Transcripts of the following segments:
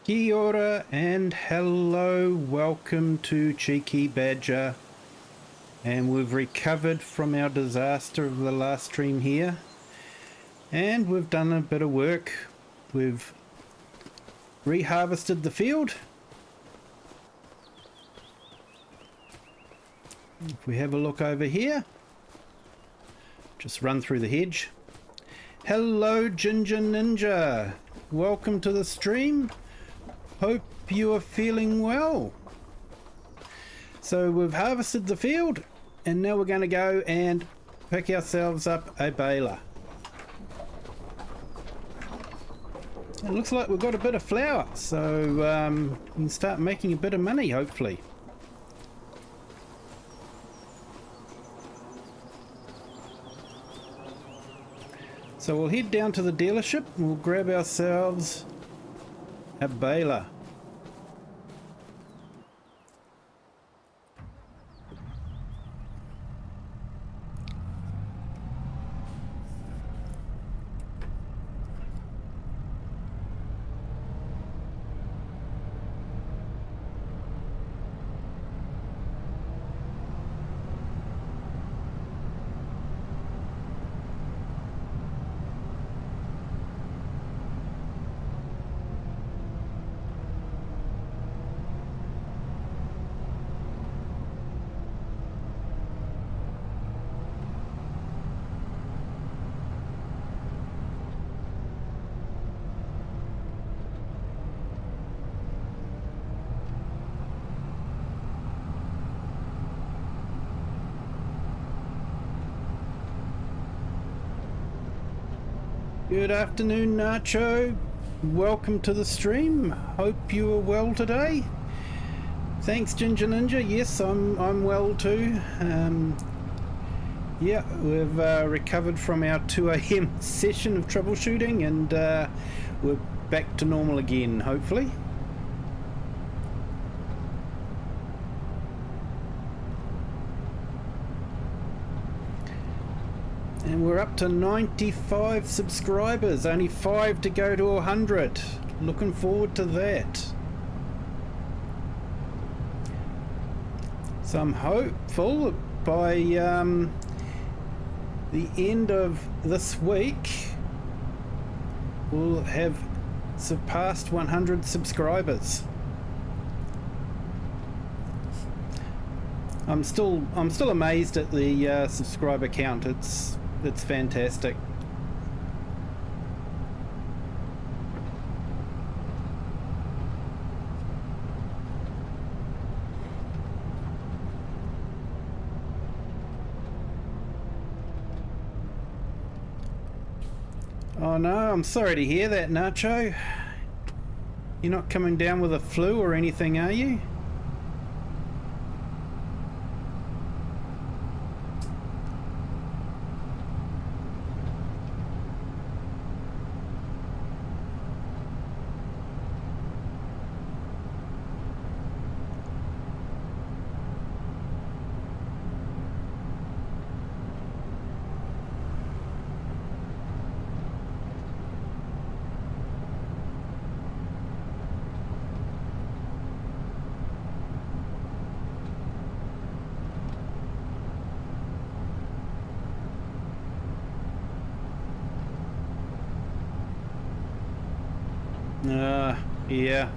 Kia ora and hello, welcome to Cheeky Badger. And we've recovered from our disaster of the last stream here. And we've done a bit of work. We've reharvested the field. If we have a look over here, just run through the hedge. Hello Ginger Ninja, welcome to the stream. Hope you are feeling well. So we've harvested the field and now we're going to go and pick ourselves up a baler. It looks like we've got a bit of flour, so we can start making a bit of money hopefully. So we'll head down to the dealership and we'll grab ourselves a baler. Good afternoon, Nacho. Welcome to the stream. Hope you are well today. Thanks, Ginger Ninja. Yes, I'm well too. Yeah, we've recovered from our 2 AM session of troubleshooting and we're back to normal again, hopefully. And we're up to 95 subscribers, only 5 to go to 100. Looking forward to that. So I'm hopeful by the end of this week we'll have surpassed 100 subscribers. I'm still amazed at the subscriber count. It's fantastic. Oh no, I'm sorry to hear that, Nacho. You're not coming down with a flu or anything, are you? Yeah.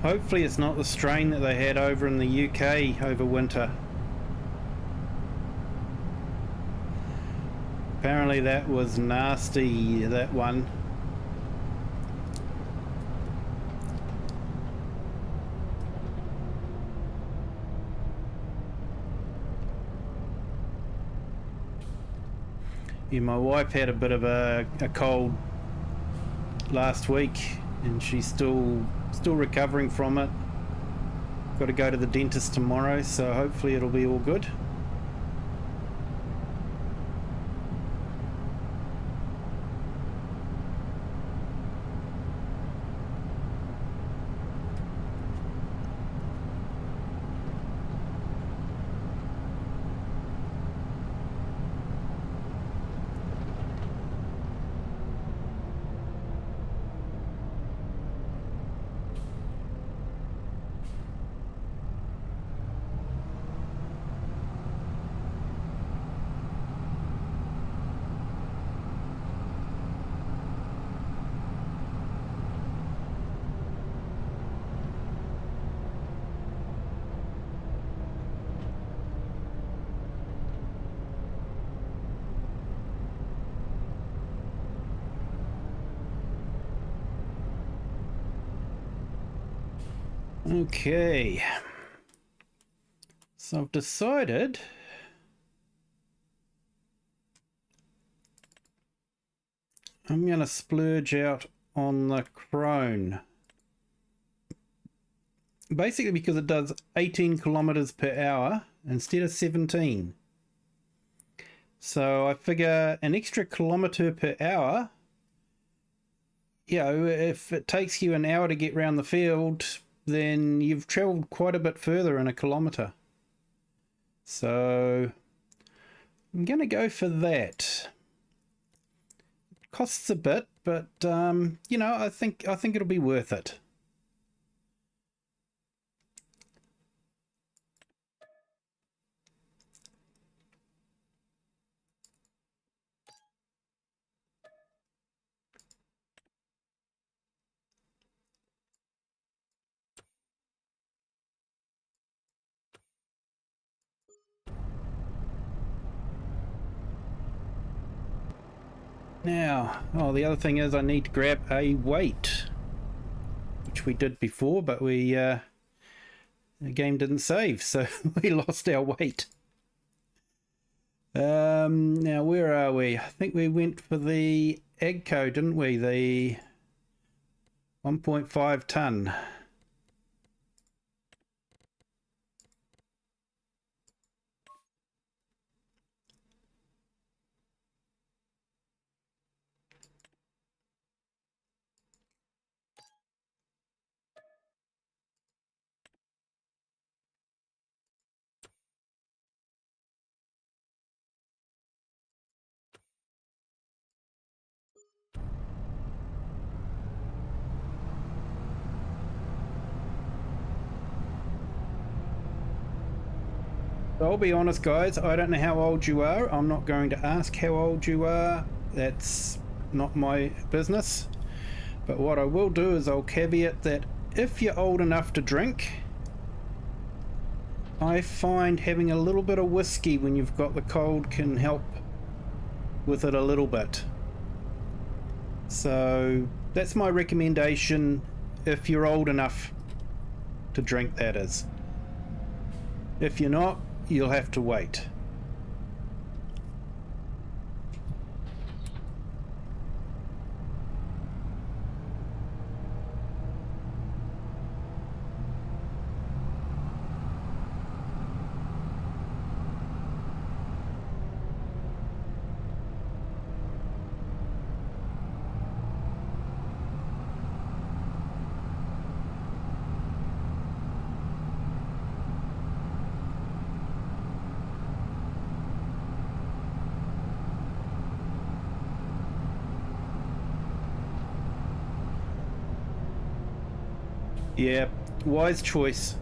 Hopefully it's not the strain that they had over in the UK over winter. Apparently that was nasty, that one. Yeah, my wife had a bit of a cold last week and she's still recovering from it. Got to go to the dentist tomorrow, so hopefully it'll be all good. Okay, so I've decided I'm going to splurge out on the Crone. Basically because it does 18 kilometers per hour instead of 17. So I figure an extra kilometer per hour, you know, if it takes you an hour to get around the field, then you've traveled quite a bit further in a kilometer. So I'm going to go for that. It costs a bit, but you know, I think it'll be worth it. Now, oh, the other thing is I need to grab a weight, which we did before, but the game didn't save, so we lost our weight. Now where are we? I think we went for the AGCO, didn't we? The 1.5 ton. I'll be honest, guys, I don't know how old you are. I'm not going to ask how old you are. That's not my business. But what I will do is I'll caveat that if you're old enough to drink, I find having a little bit of whiskey when you've got the cold can help with it a little bit. So that's my recommendation if you're old enough to drink, that is. If you're not, you'll have to wait. Yeah, wise choice.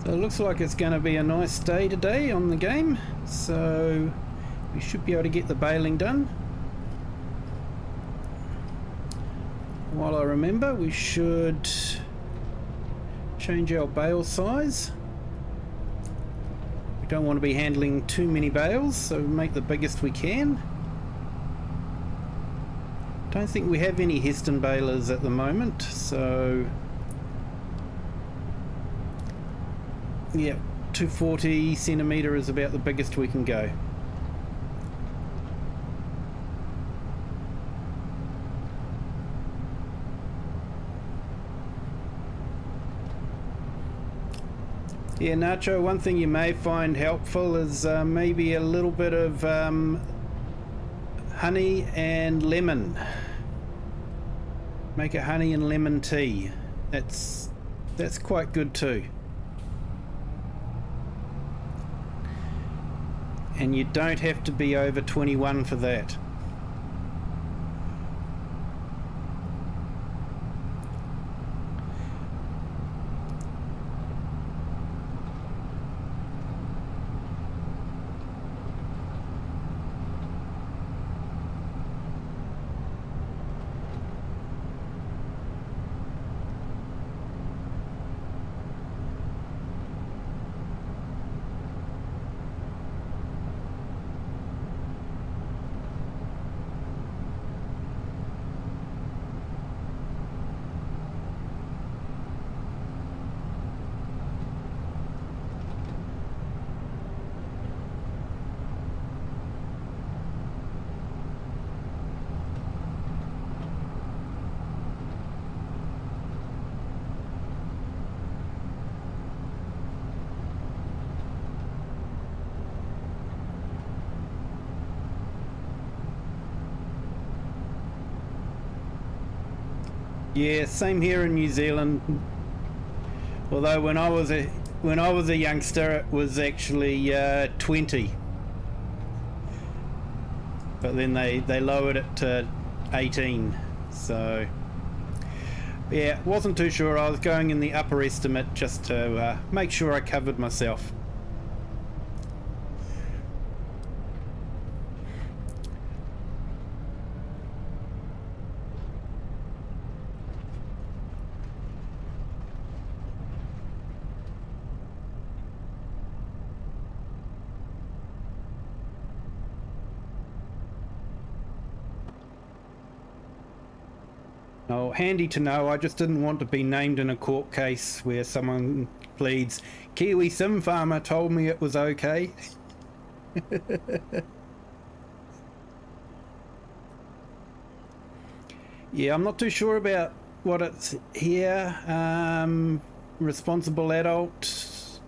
So it looks like it's going to be a nice day today on the game, so we should be able to get the baling done. While I remember, we should change our bale size. We don't want to be handling too many bales, so make the biggest we can. Don't think we have any Heston balers at the moment, so yeah, 240 centimetre is about the biggest we can go. Yeah, Nacho, one thing you may find helpful is maybe a little bit of honey and lemon. Make a honey and lemon tea. That's quite good too. And you don't have to be over 21 for that. Yeah, same here in New Zealand. Although when I was a youngster, it was actually 20. But then they lowered it to 18. So yeah, wasn't too sure. I was going in the upper estimate just to make sure I covered myself. Oh, handy to know. I just didn't want to be named in a court case where someone pleads, Kiwi sim farmer told me it was okay. Yeah, I'm not too sure about what it's here. Responsible adult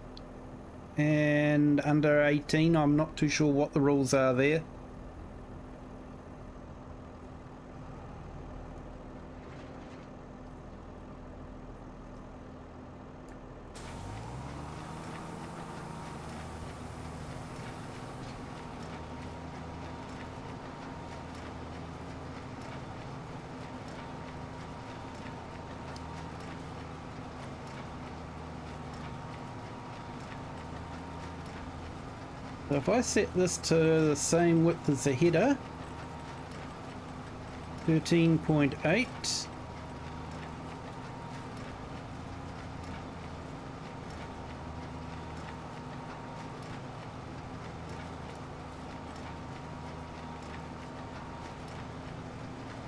and under 18. I'm not too sure what the rules are there. So if I set this to the same width as the header, 13.8,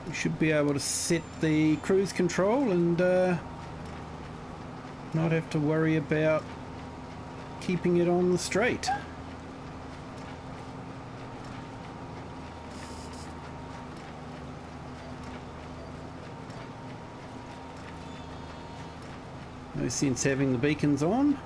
we should be able to set the cruise control and not have to worry about keeping it on the straight. No sense having the beacons on.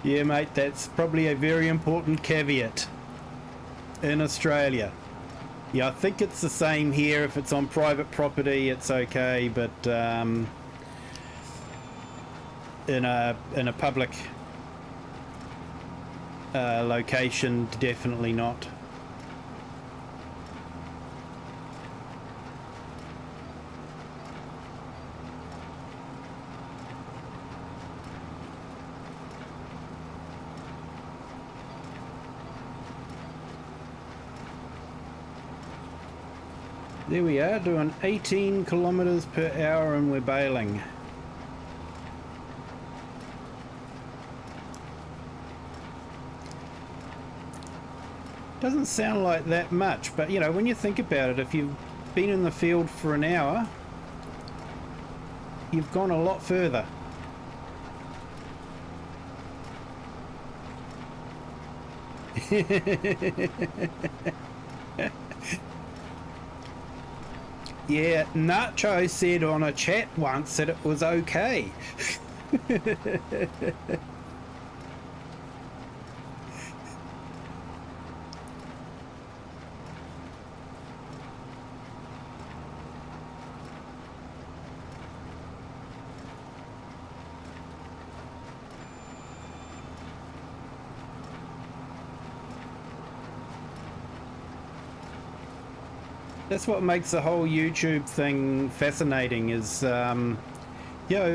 Yeah, mate, that's probably a very important caveat in Australia. Yeah, I think it's the same here. If it's on private property, it's okay, but in a public location, definitely not. There we are, doing 18 kilometers per hour and we're bailing. Doesn't sound like that much, but you know, when you think about it, if you've been in the field for an hour, you've gone a lot further. Yeah, Nacho said on a chat once that it was okay. That's what makes the whole YouTube thing fascinating is, you know,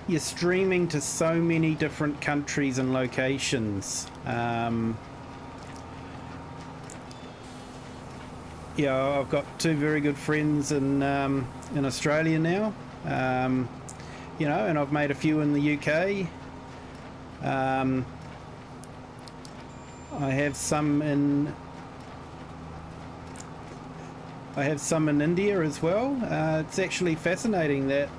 you're streaming to so many different countries and locations. Yeah, I've got two very good friends in Australia now, you know, and I've made a few in the UK. I have some in India as well. It's actually fascinating that,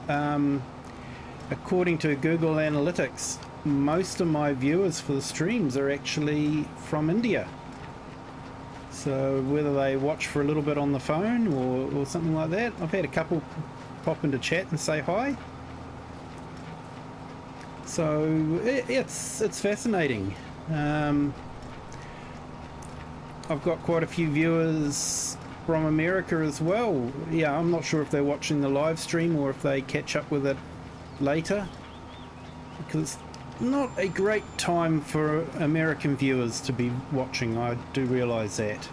according to Google Analytics, most of my viewers for the streams are actually from India. So whether they watch for a little bit on the phone or something like that, I've had a couple pop into chat and say hi. So it's fascinating. I've got quite a few viewers from America as well. Yeah, I'm not sure if they're watching the live stream or if they catch up with it later, because it's not a great time for American viewers to be watching. I do realise that.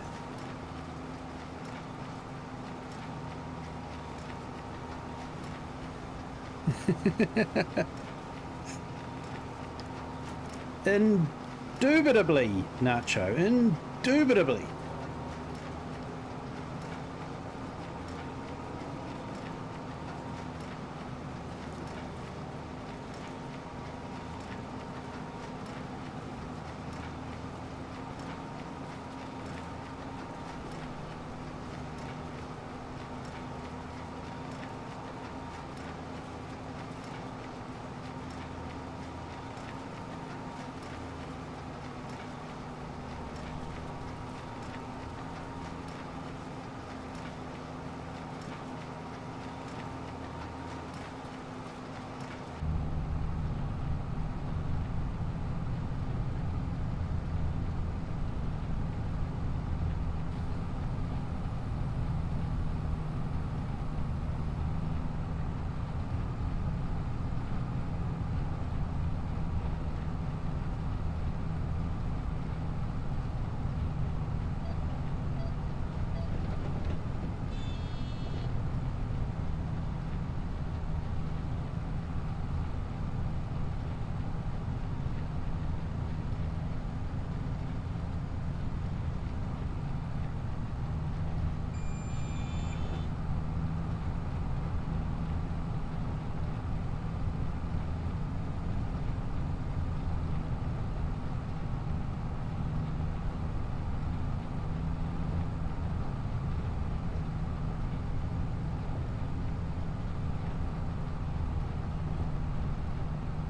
Indubitably, Nacho, indubitably.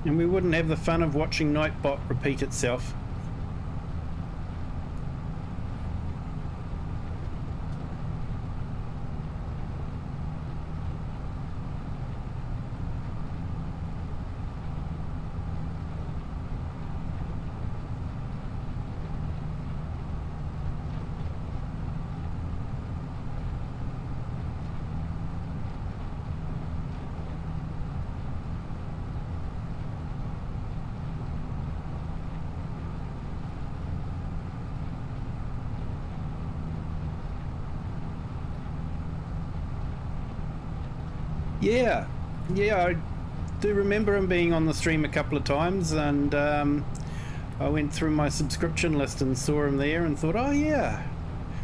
And we wouldn't have the fun of watching Nightbot repeat itself. Yeah, yeah, I do remember him being on the stream a couple of times, and I went through my subscription list and saw him there and thought, oh yeah.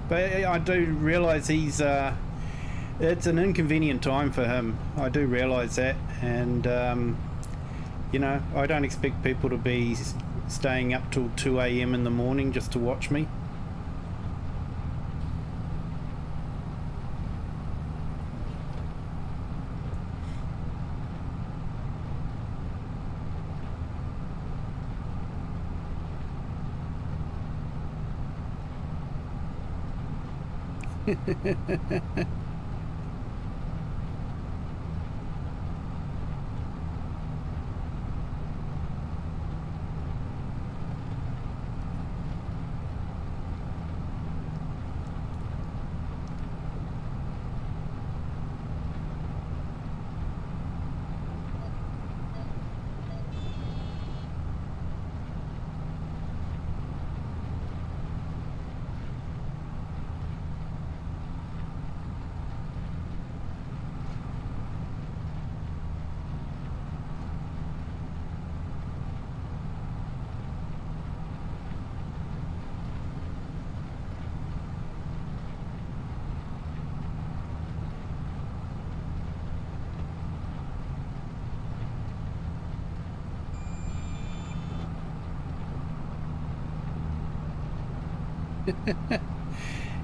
But I do realise he's it's an inconvenient time for him. I do realise that, and you know, I don't expect people to be staying up till 2 a.m. in the morning just to watch me.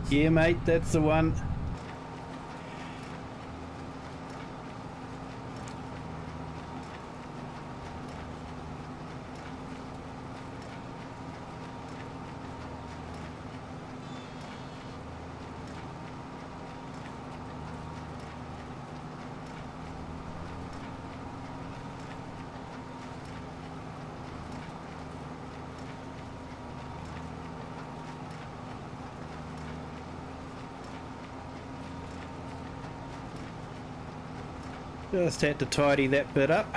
Yeah, mate, that's the one. Just had to tidy that bit up.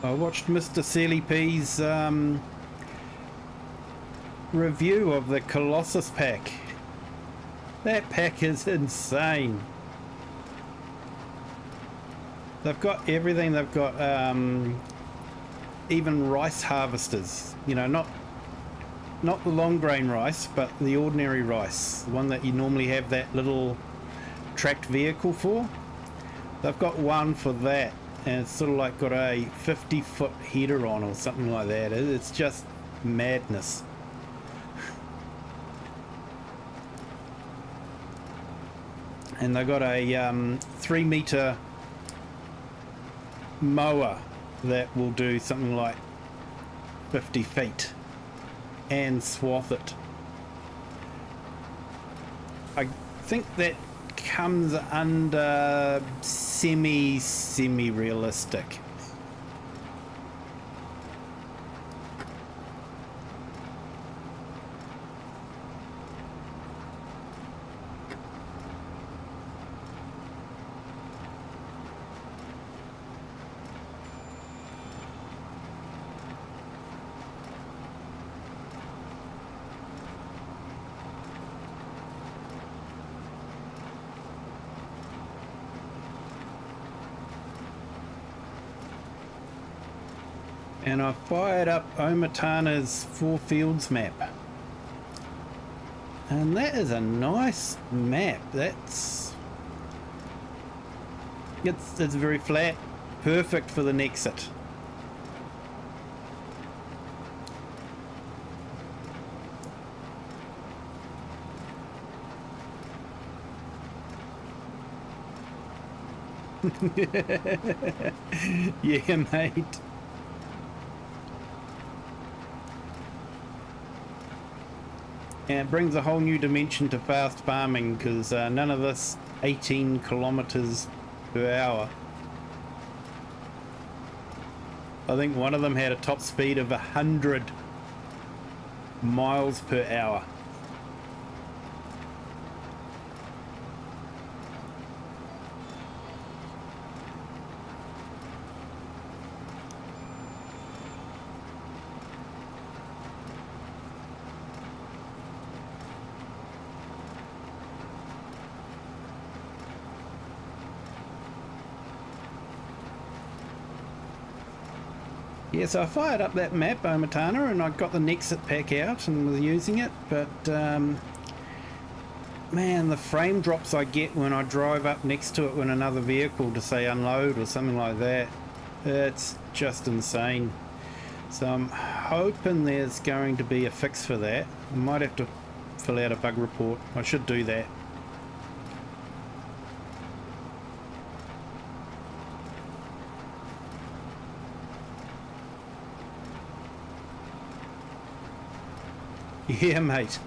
I watched Mr. Sealy P's review of the Colossus pack. That pack is insane. They've got everything. They've got even rice harvesters. You know, not the long grain rice, but the ordinary rice, the one that you normally have that little tracked vehicle for. They've got one for that, and it's sort of like got a 50-foot header on or something like that. It's just madness. And they've got a 3-meter mower that will do something like 50 feet and swath it. I think that comes under semi-realistic. And I fired up Omatana's Four Fields map. And that is a nice map. It's very flat, perfect for the Nexit. Yeah, mate. And it brings a whole new dimension to fast farming, because none of this 18 kilometers per hour. I think one of them had a top speed of 100 miles per hour. Yeah, so I fired up that map, Omatana, and I got the Nexit pack out and was using it, but man, the frame drops I get when I drive up next to it when another vehicle to say unload or something like that, it's just insane. So I'm hoping there's going to be a fix for that. I might have to fill out a bug report. I should do that. Yeah, mate.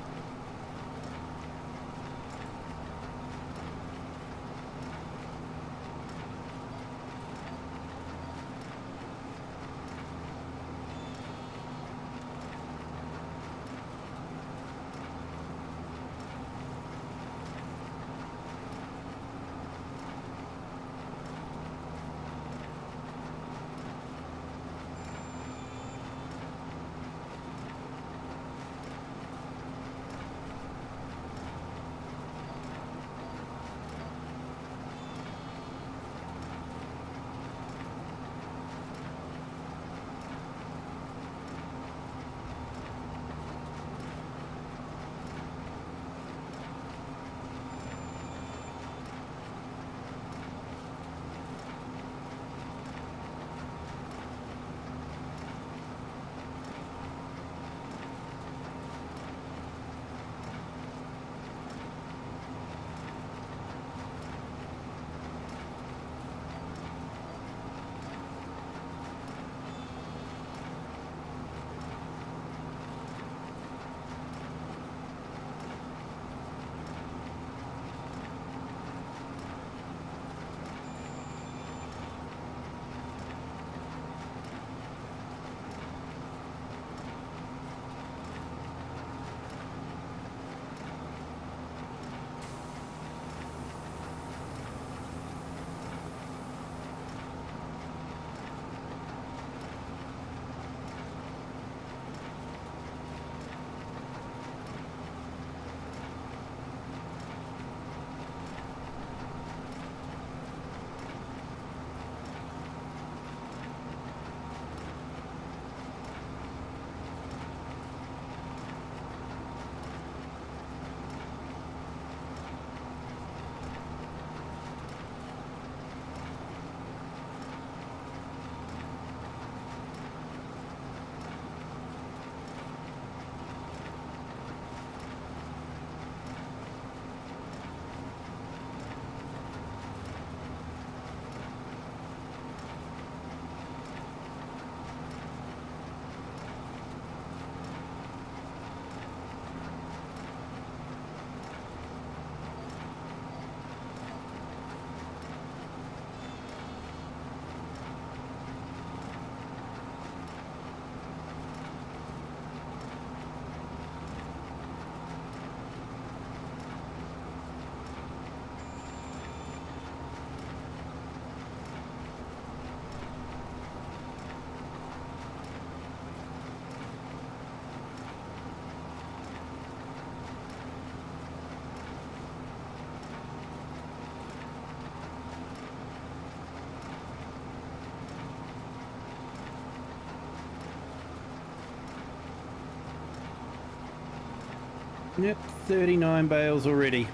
Yep, 39 bales already.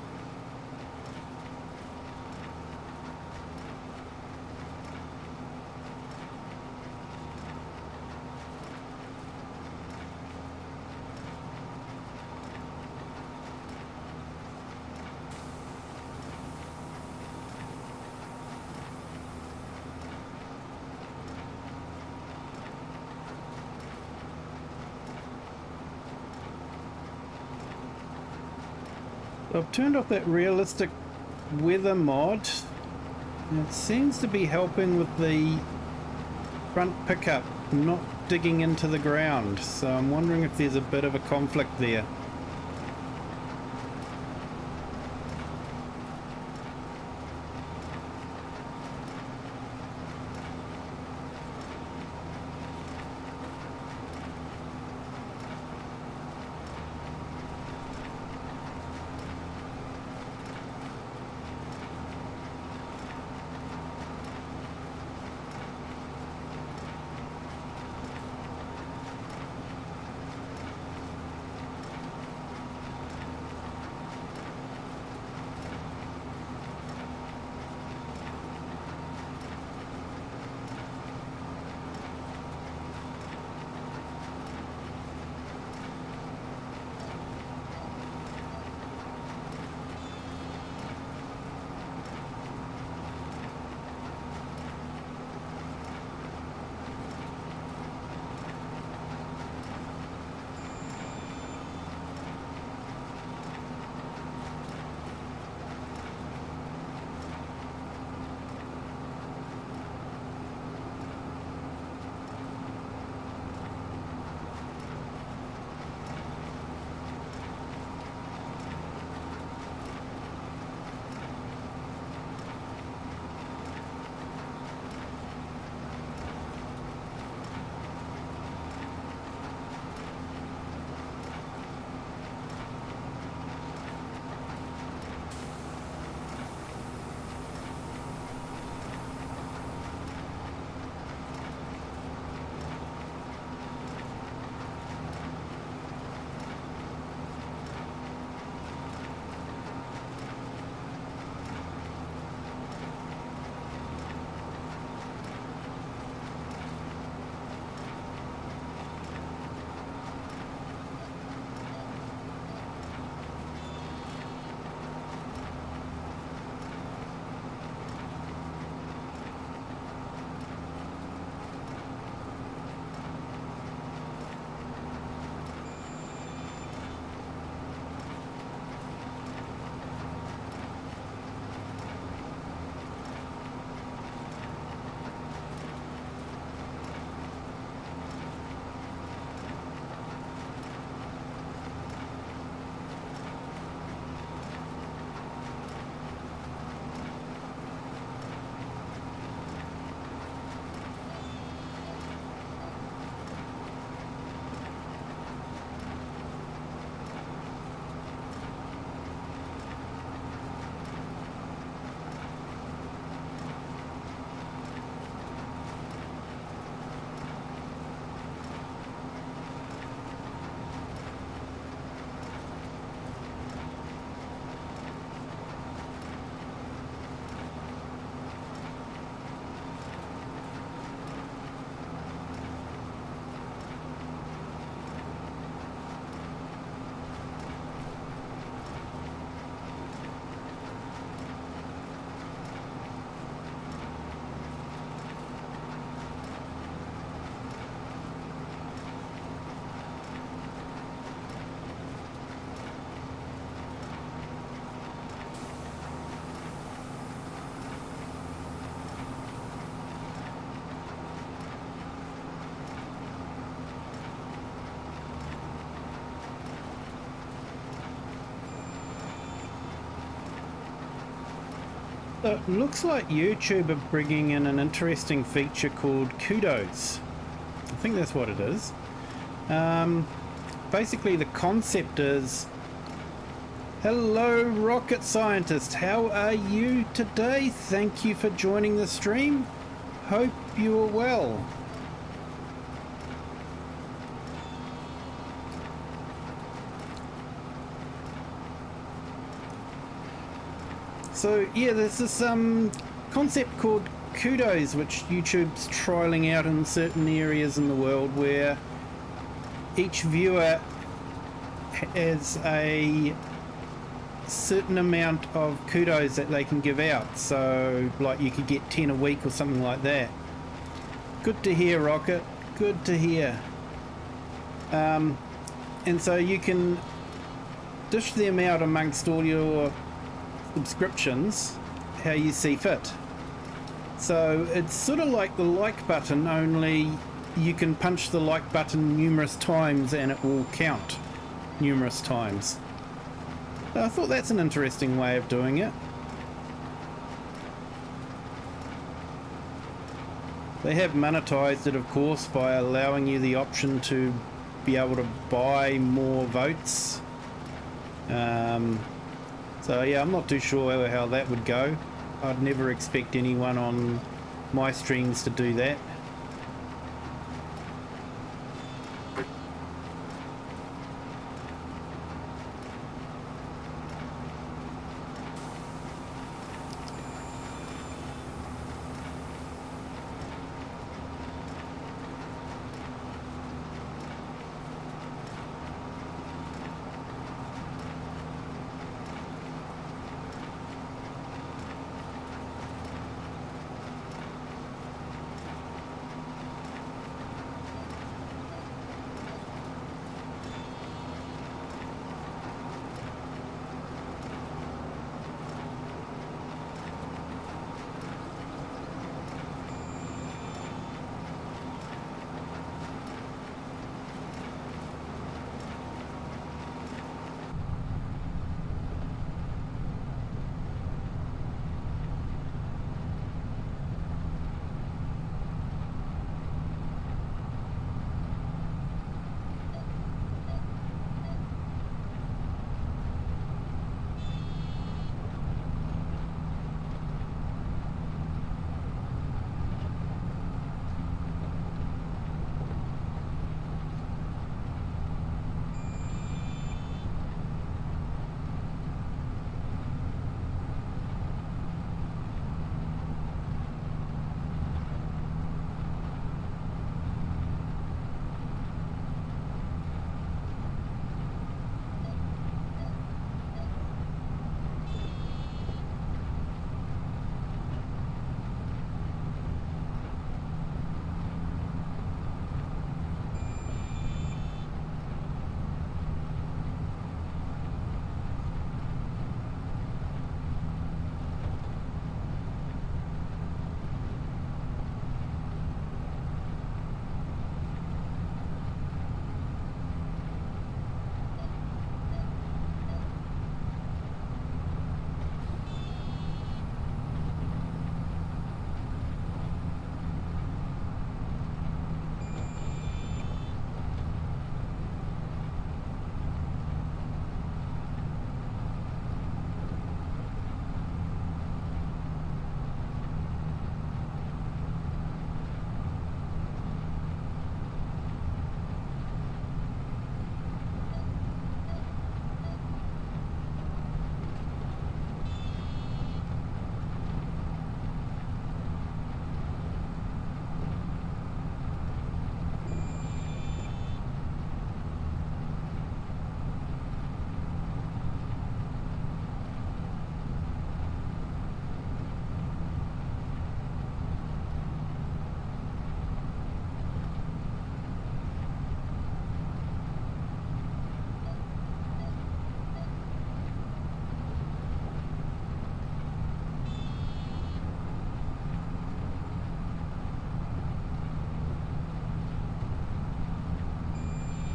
I've turned off that realistic weather mod. It seems to be helping with the front pickup not digging into the ground, so I'm wondering if there's a bit of a conflict there. So it looks like YouTube are bringing in an interesting feature called kudos. I think that's what it is. Basically the concept is, hello rocket scientist, how are you today? Thank you for joining the stream. Hope you are well. So yeah, there's this concept called kudos, which YouTube's trialing out in certain areas in the world, where each viewer has a certain amount of kudos that they can give out. So like you could get 10 a week or something like that. Good to hear, Rocket. Good to hear. And so you can dish them out amongst all your subscriptions how you see fit. So it's sort of like the like button, only you can punch the like button numerous times and it will count numerous times. So I thought that's an interesting way of doing it. They have monetized it, of course, by allowing you the option to be able to buy more votes. So yeah, I'm not too sure how that would go. I'd never expect anyone on my streams to do that.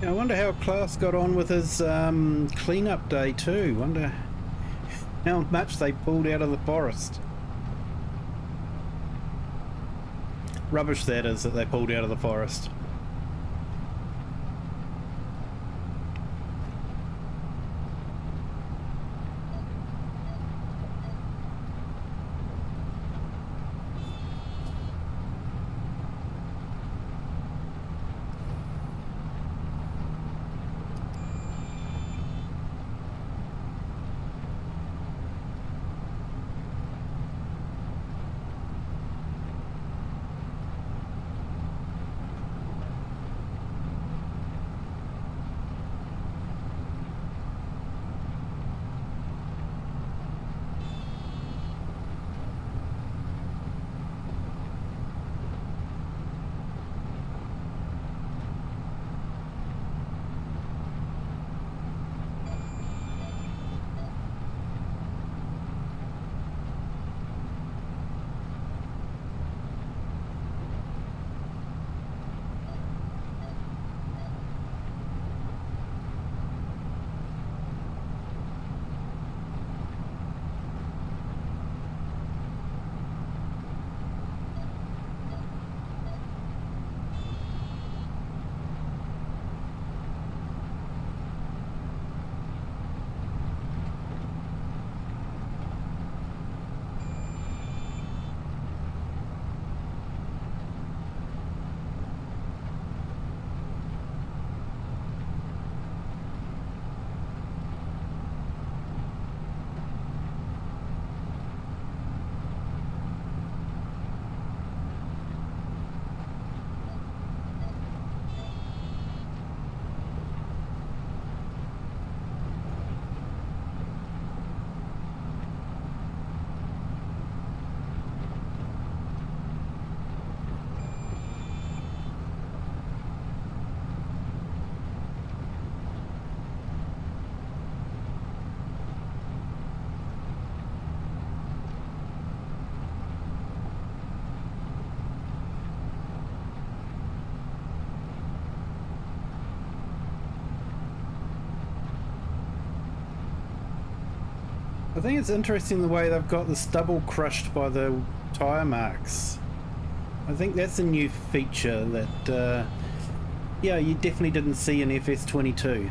I wonder how Klaus got on with his cleanup day too. Wonder how much they pulled out of the forest. Rubbish that is that they pulled out of the forest. I think it's interesting the way they've got the stubble crushed by the tyre marks. I think that's a new feature that, yeah, you definitely didn't see in FS22.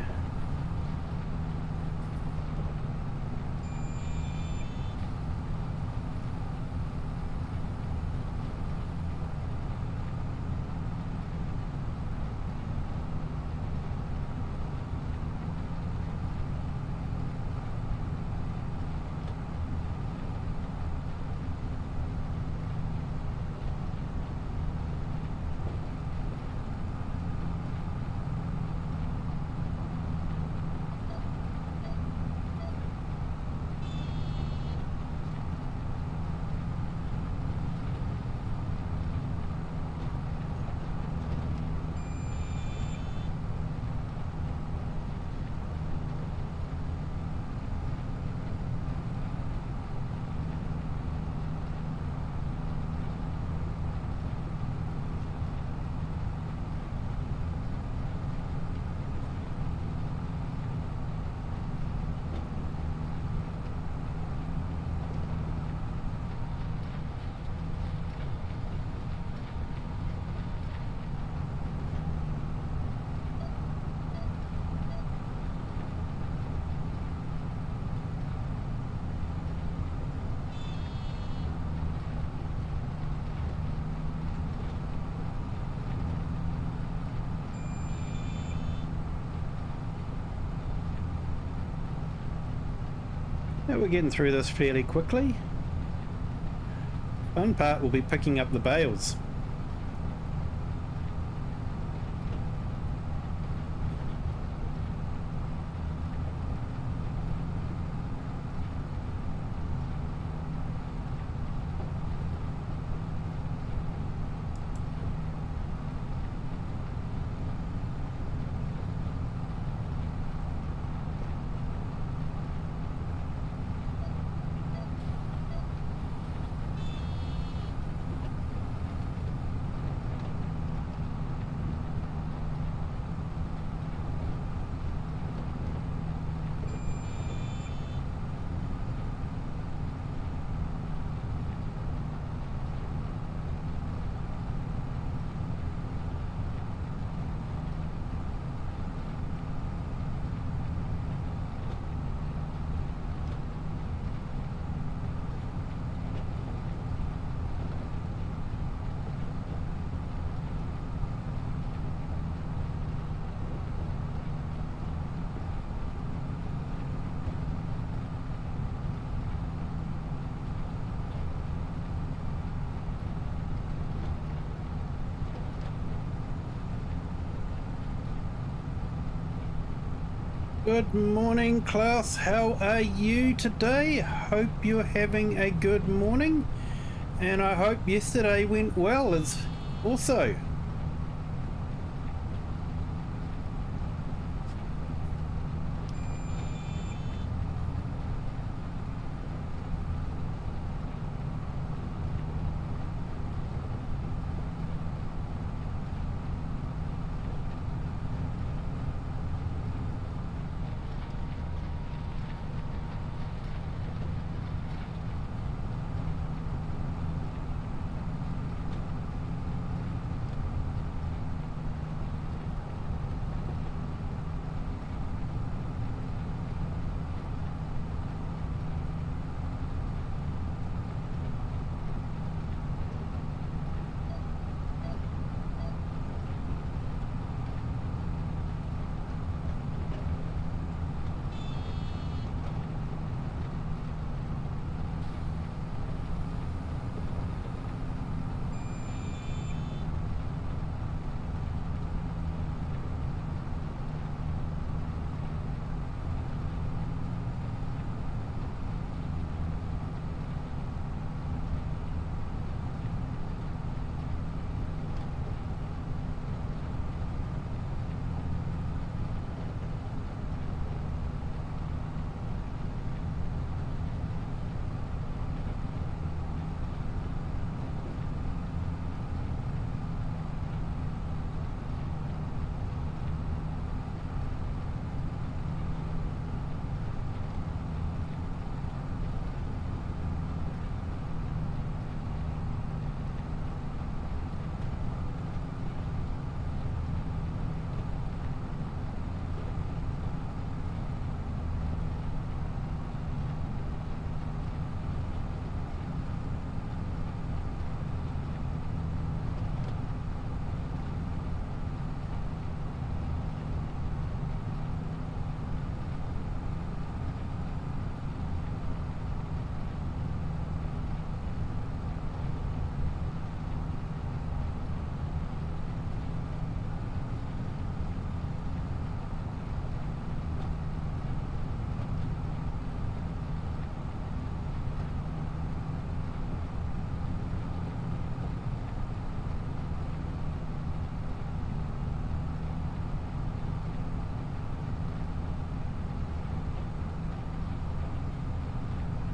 Yeah, we're getting through this fairly quickly. Fun part will be picking up the bales. Good morning, Klaus. How are you today? Hope you're having a good morning, and I hope yesterday went well as also.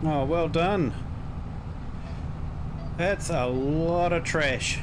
Oh, well done. That's a lot of trash.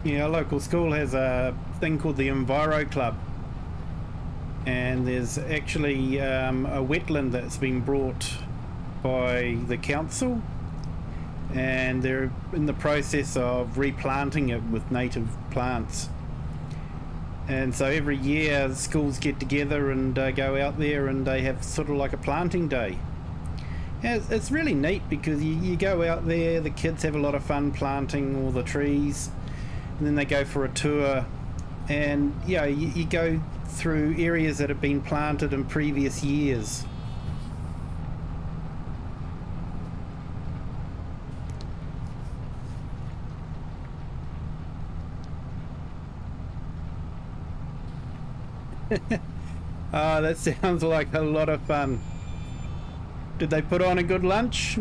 Yeah, our local school has a thing called the Enviro Club, and there's actually a wetland that's been brought by the council, and they're in the process of replanting it with native plants. And so every year schools get together and go out there and they have sort of like a planting day. And it's really neat because you go out there, the kids have a lot of fun planting all the trees, and then they go for a tour, and yeah, you go through areas that have been planted in previous years. Ah, that sounds like a lot of fun. Did they put on a good lunch?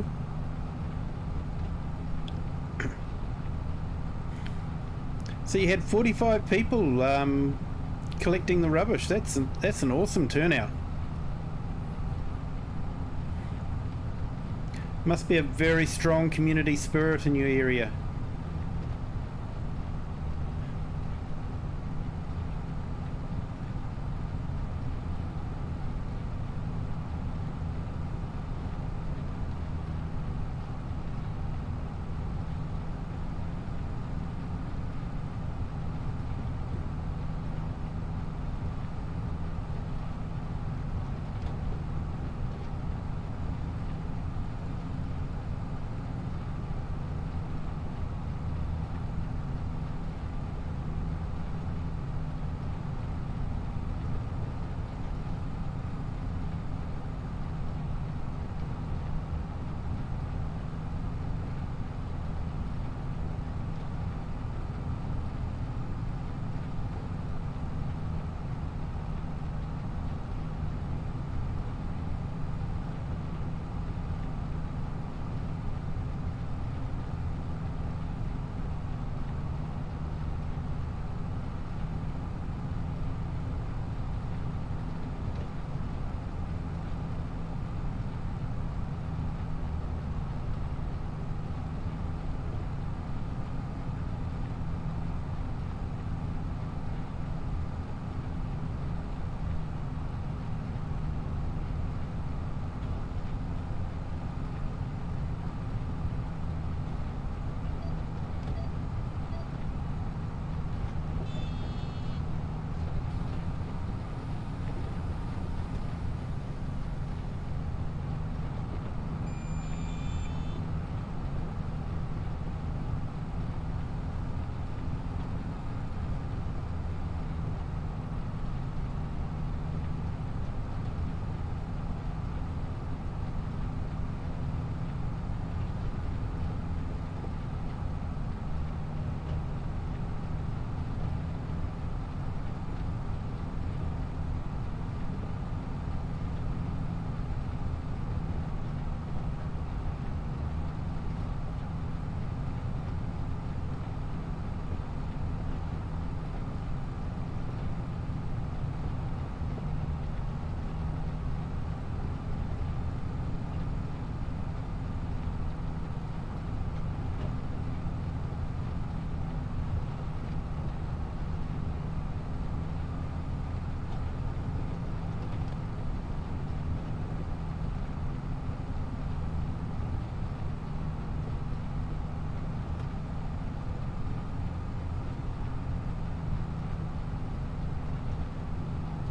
So you had 45 people collecting the rubbish. That's an awesome turnout. Must be a very strong community spirit in your area.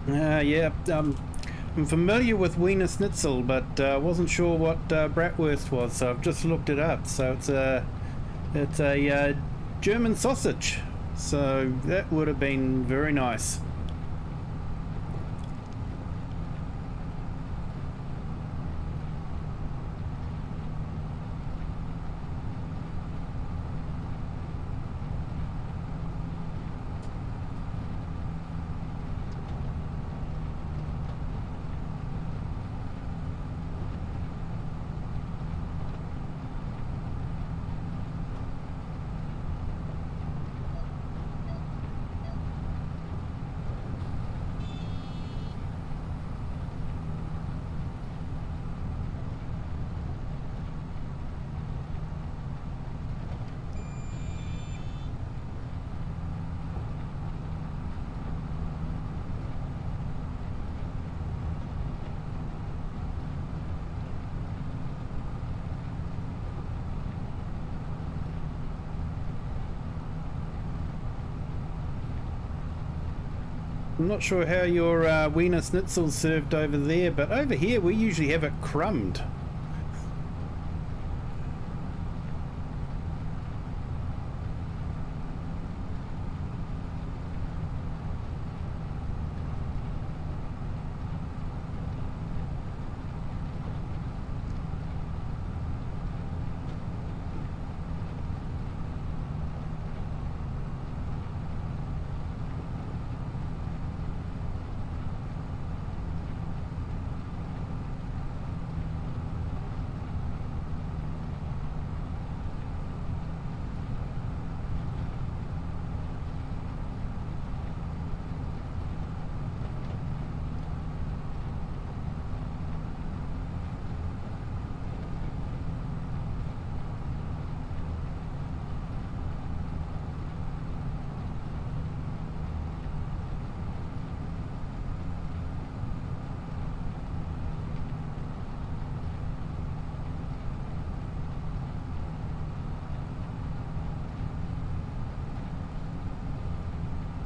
Yeah, I'm familiar with Wiener Schnitzel, but wasn't sure what bratwurst was, so I've just looked it up. So it's a German sausage, so that would have been very nice. I'm not sure how your Wiener Schnitzel's served over there, but over here we usually have it crumbed.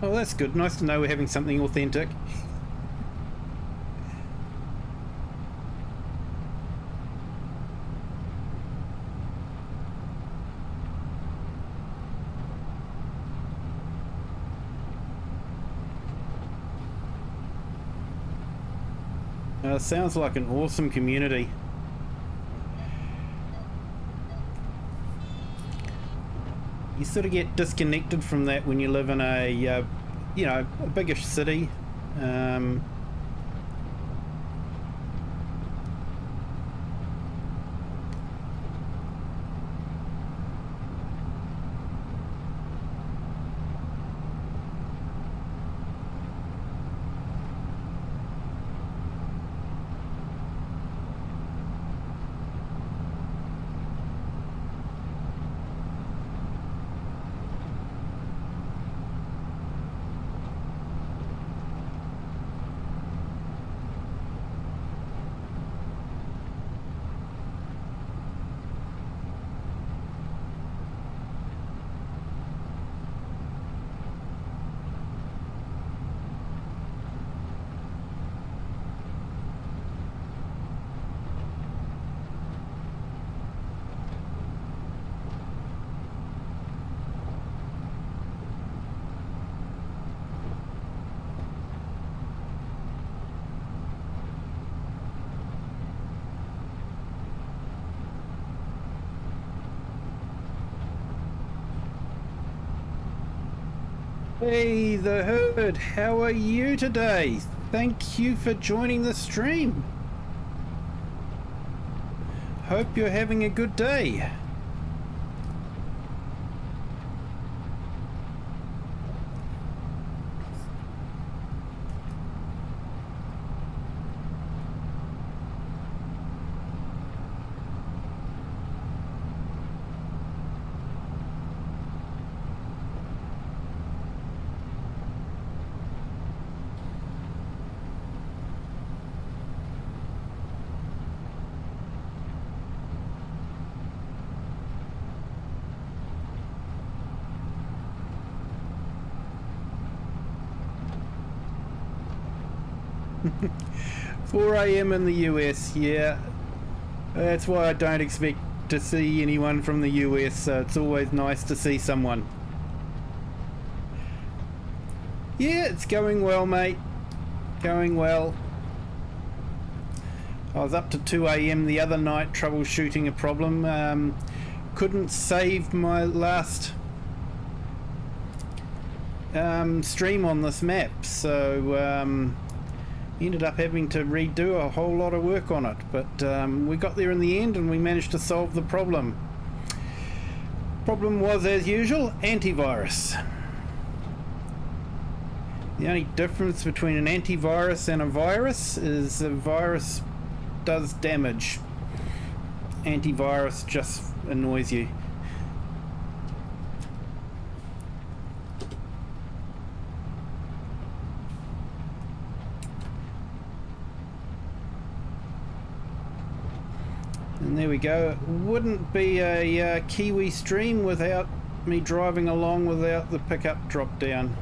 Oh, that's good. Nice to know we're having something authentic. Sounds like an awesome community. You sort of get disconnected from that when you live in a, you know, a biggish city. Hey, the herd, how are you today? Thank you for joining the stream. Hope you're having a good day. 4 a.m. in the US, yeah. That's why I don't expect to see anyone from the US, so it's always nice to see someone. Yeah, it's going well, mate. Going well. I was up to 2 a.m. the other night troubleshooting a problem. Couldn't save my last stream on this map, so ended up having to redo a whole lot of work on it, but we got there in the end and we managed to solve the problem. Problem was, as usual, antivirus. The only difference between an antivirus and a virus is a virus does damage. Antivirus just annoys you. And there we go. It wouldn't be a Kiwi stream without me driving along without the pickup drop down.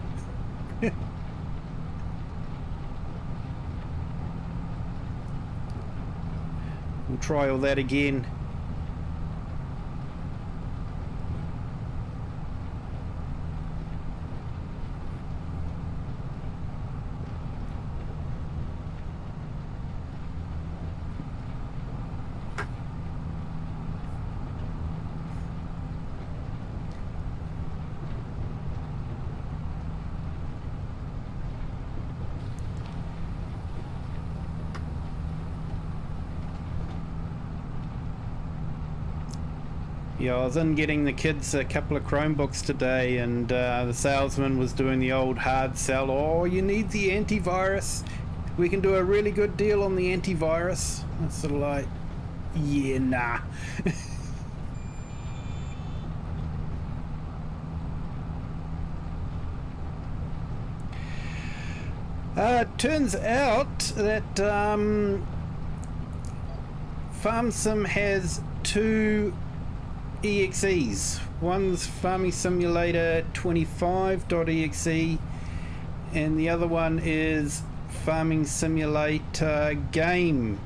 We'll try all that again. Yeah, I was in getting the kids a couple of Chromebooks today, and the salesman was doing the old hard sell. Oh, you need the antivirus. We can do a really good deal on the antivirus. It's sort of like, yeah, nah. Turns out that FarmSim has two EXEs. One's Farming Simulator 25.exe and the other one is Farming Simulator Game,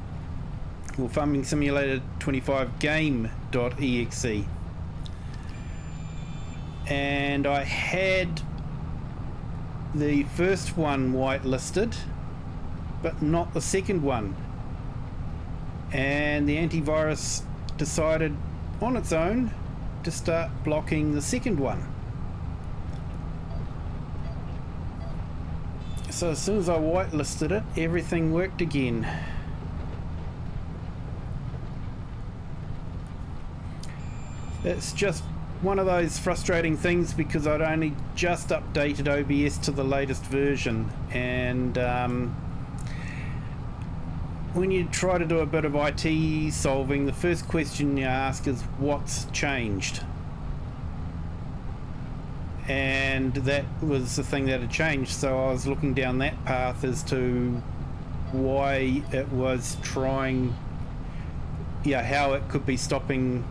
or Farming Simulator 25 Game.exe. And I had the first one whitelisted but not the second one, and the antivirus decided on its own to start blocking the second one. So as soon as I whitelisted it, everything worked again. It's just one of those frustrating things because I'd only just updated OBS to the latest version, and when you try to do a bit of IT solving, the first question you ask is what's changed, and that was the thing that had changed. So I was looking down that path as to why it was trying, how it could be stopping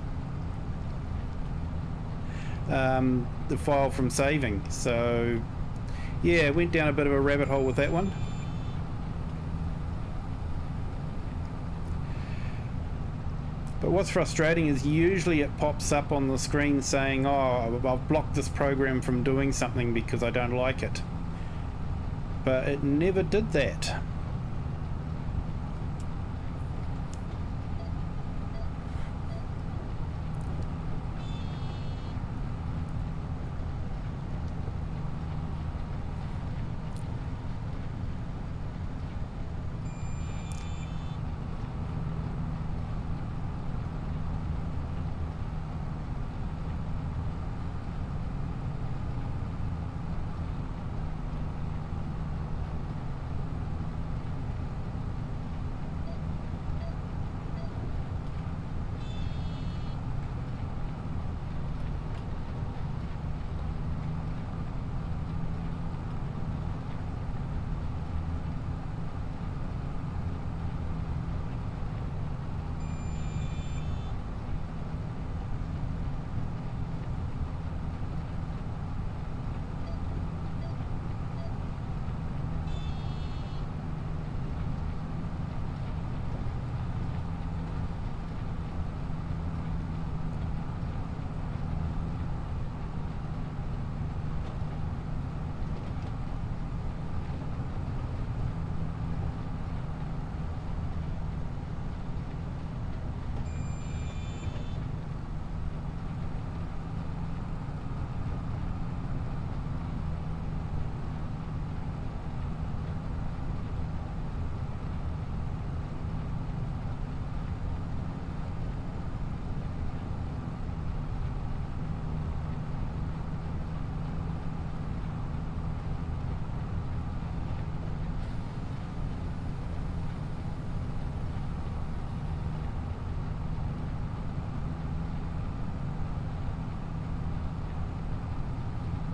the file from saving. So yeah, went down a bit of a rabbit hole with that one. But what's frustrating is usually it pops up on the screen saying, oh, I've blocked this program from doing something because I don't like it. But it never did that.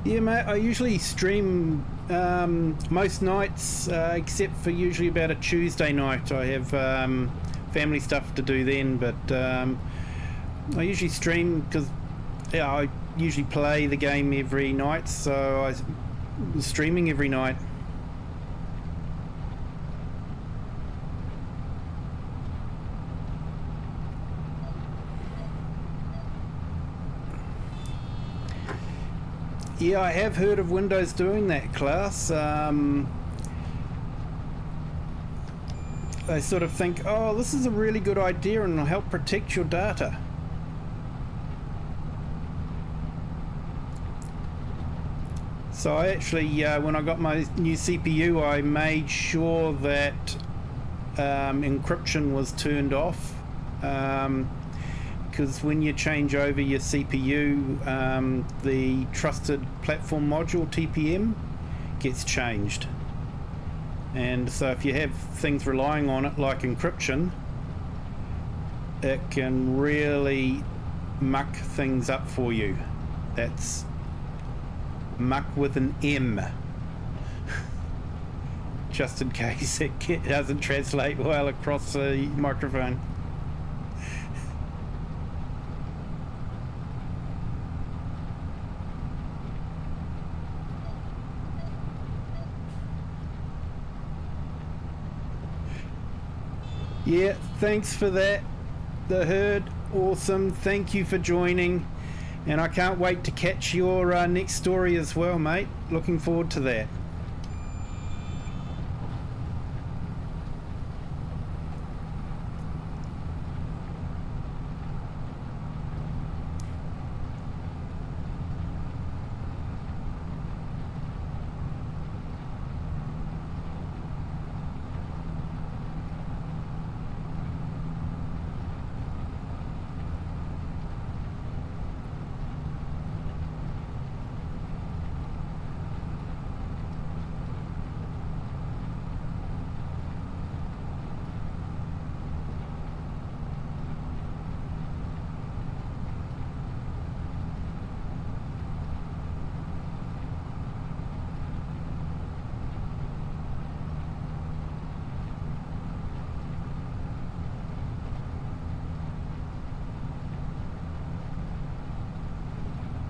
Yeah, mate, I usually stream most nights, except for usually about a Tuesday night. I have family stuff to do then, but I usually stream because I usually play the game every night, so I was streaming every night. Yeah, I have heard of Windows doing that, class. They sort of think, oh, this is a really good idea and it'll help protect your data. So I actually, when I got my new CPU, I made sure that encryption was turned off. Because when you change over your CPU, the Trusted Platform Module, TPM, gets changed. And so if you have things relying on it, like encryption, it can really muck things up for you. That's muck with an M. Just in case it doesn't translate well across the microphone. Yeah, thanks for that, the herd. Awesome. Thank you for joining. And I can't wait to catch your next story as well, mate. Looking forward to that.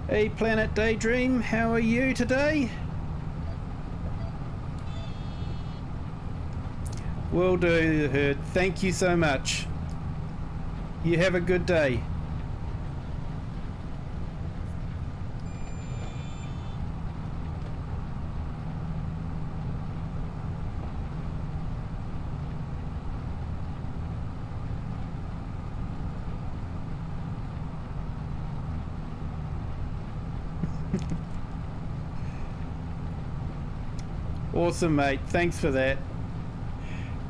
Hey Planet Daydream, how are you today? Will do, herd. Thank you so much. You have a good day. Awesome, mate. Thanks for that.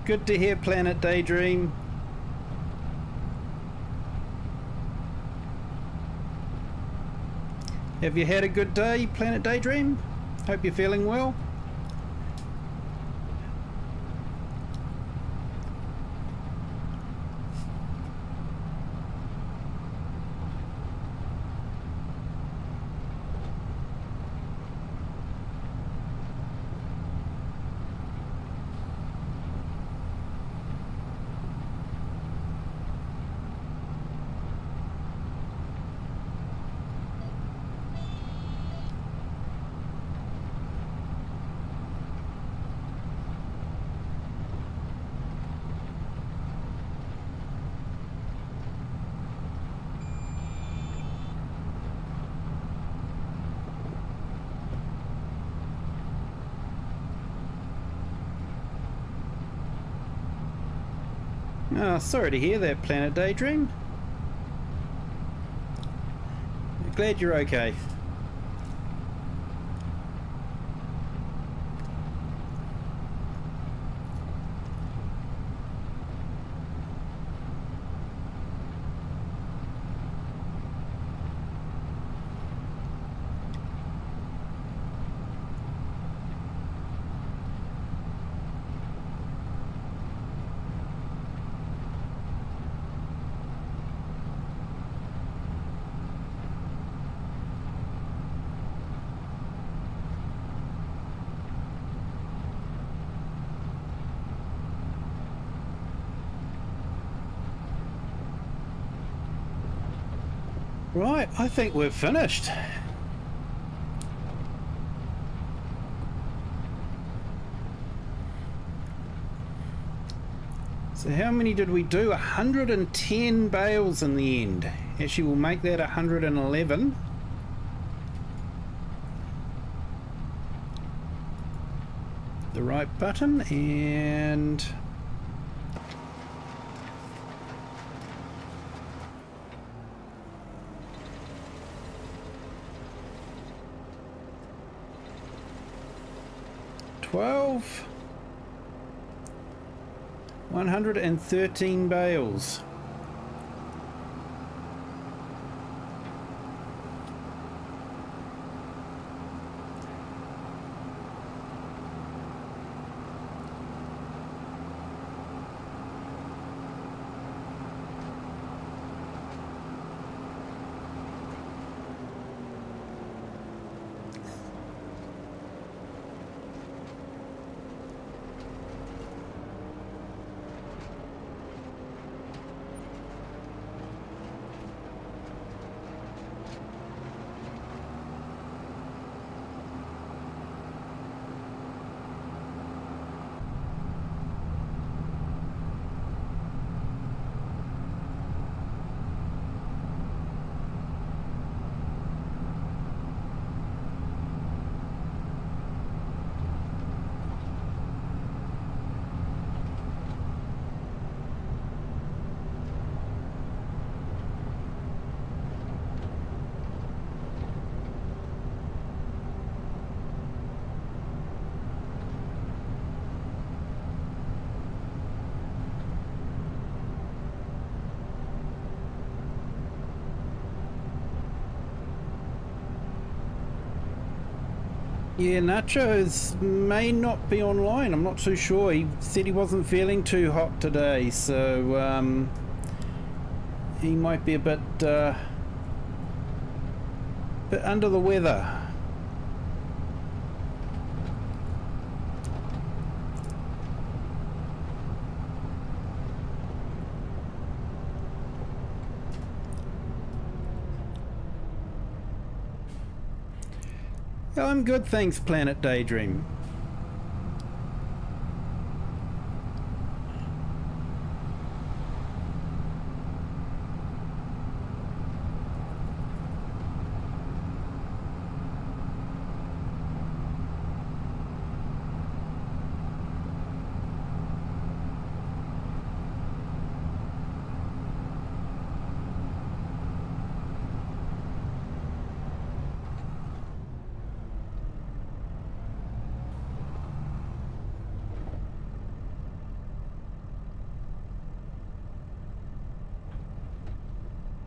Good to hear, Planet Daydream. Have you had a good day, Planet Daydream? Hope you're feeling well. Oh, sorry to hear that, Planet Daydream. Glad you're okay. Right, I think we're finished. So how many did we do? 110 bales in the end. Actually, we'll make that 111. The right button and... $12. 113 bales. Yeah, Nacho may not be online. I'm not too sure. He said he wasn't feeling too hot today, so he might be a bit under the weather. I'm good, thanks, Planet Daydream.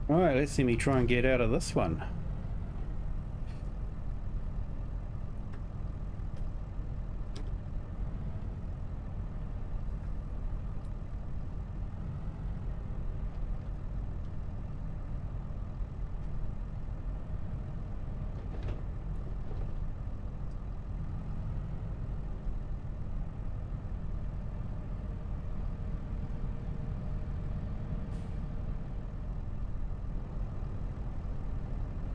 Alright, let's see me try and get out of this one.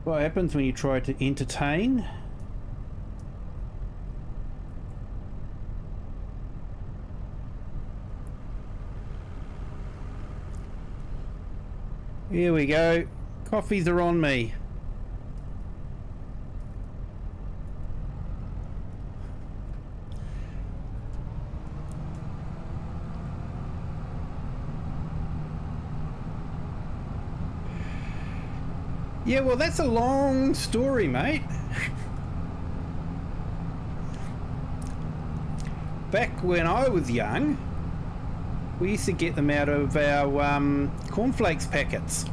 What happens when you try to entertain? Here we go. Coffees are on me. Yeah, well, that's a long story, mate. Back when I was young, we used to get them out of our cornflakes packets.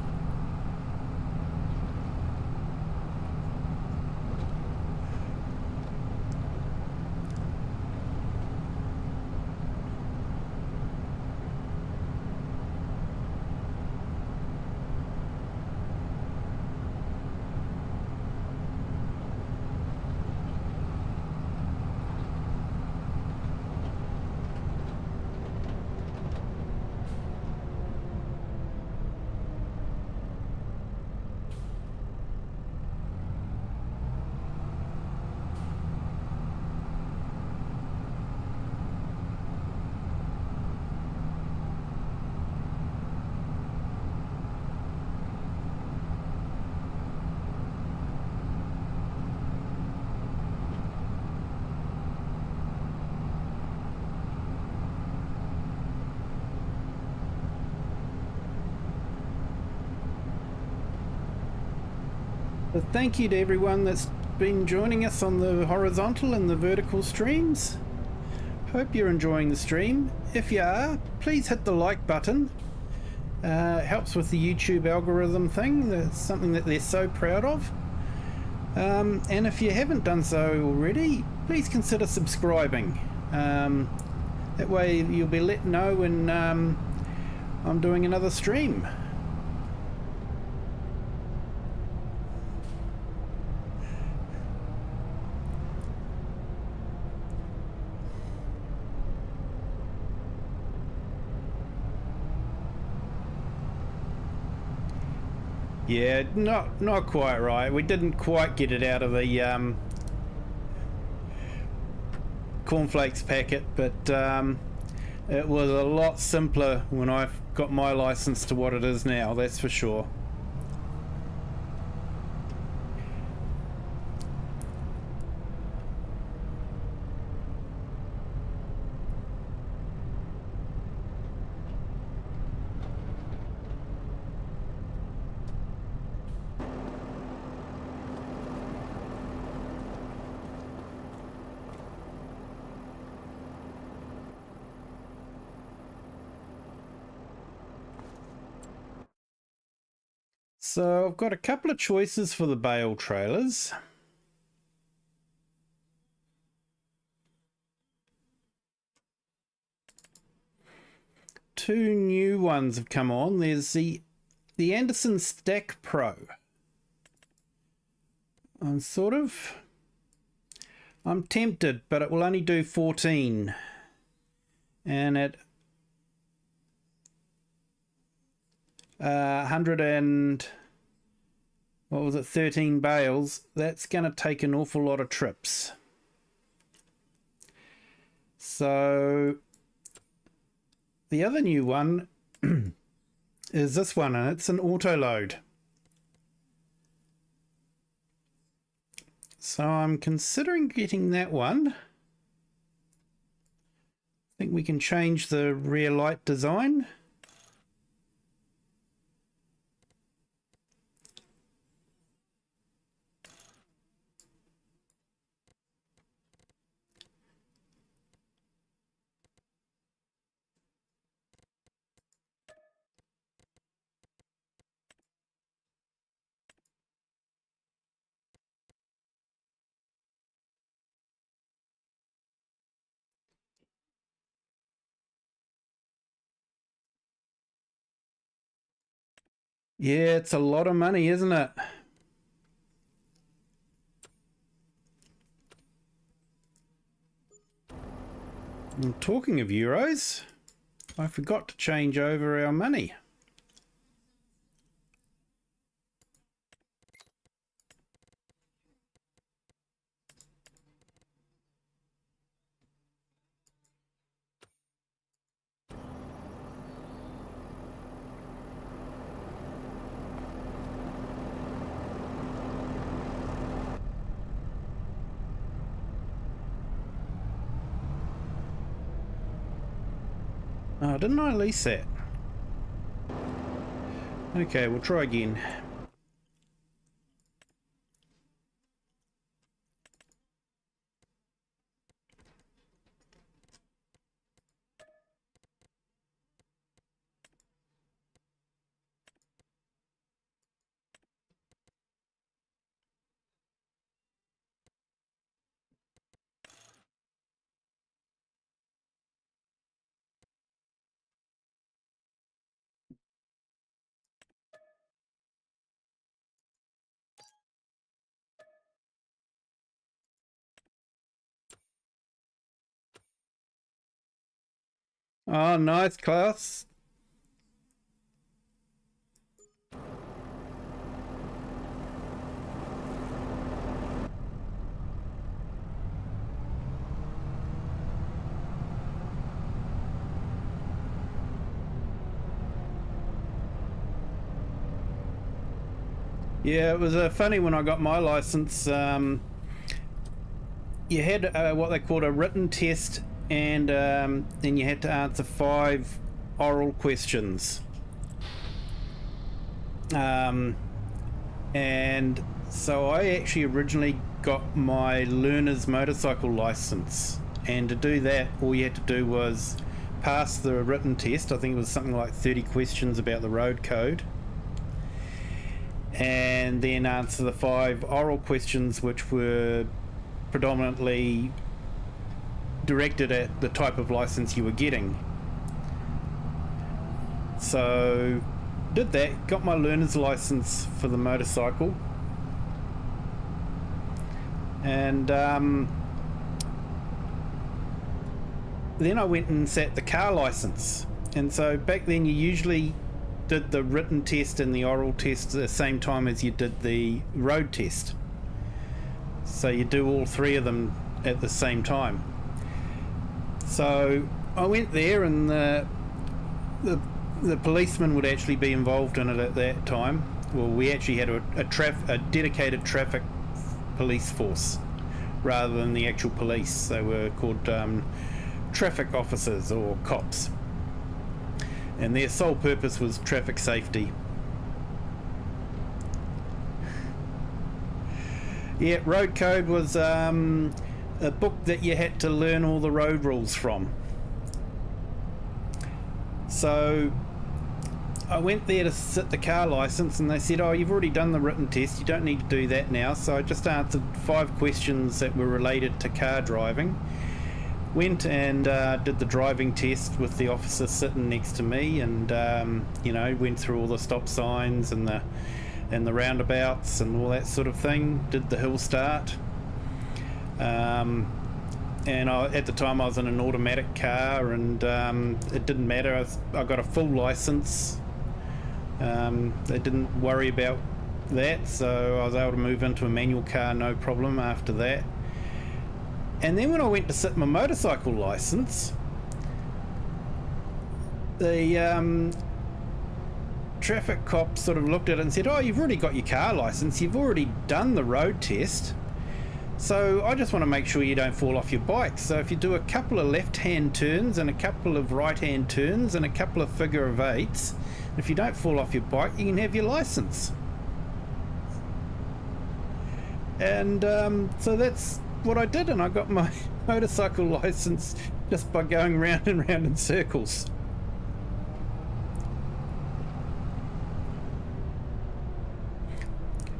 So thank you to everyone that's been joining us on the horizontal and the vertical streams. Hope you're enjoying the stream. If you are, please hit the like button. It helps with the YouTube algorithm thing. That's something that they're so proud of. And if you haven't done so already, please consider subscribing. That way you'll be let know when I'm doing another stream. Yeah, not quite right. We didn't quite get it out of the cornflakes packet, but it was a lot simpler when I got my license to what it is now, that's for sure. So I've got a couple of choices for the bale trailers. Two new ones have come on. There's the Anderson Stack Pro. I'm tempted, but it will only do 14. And at 100 and what was it, 13 bales, that's going to take an awful lot of trips. So the other new one is this one, and it's an auto load. So I'm considering getting that one. I think we can change the rear light design. Yeah, it's a lot of money, isn't it? And talking of euros, I forgot to change over our money. Oh, didn't I lease that? Okay, we'll try again. Oh, nice, Klaus. Yeah, it was funny when I got my license. You had what they called a written test, and then you had to answer 5 oral questions. And So I actually originally got my learner's motorcycle license, and to do that all you had to do was pass the written test. I think it was something like 30 questions about the road code, and then answer the 5 oral questions, which were predominantly directed at the type of license you were getting. So did that, got my learner's license for the motorcycle, and then I went and sat the car license. And so back then you usually did the written test and the oral test at the same time as you did the road test, so you do all 3 of them at the same time. So I went there, and the policeman would actually be involved in it at that time. Well, we actually had a dedicated traffic police force rather than the actual police. They were called traffic officers or cops, and their sole purpose was traffic safety. Yeah, road code was a book that you had to learn all the road rules from. So I went there to sit the car license, and they said, oh, you've already done the written test, you don't need to do that now. So I just answered 5 questions that were related to car driving, went and did the driving test with the officer sitting next to me, and went through all the stop signs and the roundabouts and all that sort of thing. Did the hill start, and at the time I was in an automatic car, and it didn't matter. I got a full license. They didn't worry about that, so I was able to move into a manual car no problem after that. And then when I went to sit my motorcycle license, the traffic cop sort of looked at it and said, oh, you've already got your car license, you've already done the road test, so I just want to make sure you don't fall off your bike. So if you do a couple of left-hand turns and a couple of right-hand turns and a couple of figure of 8s, if you don't fall off your bike, you can have your license. And so that's what I did, and I got my motorcycle license just by going round and round in circles.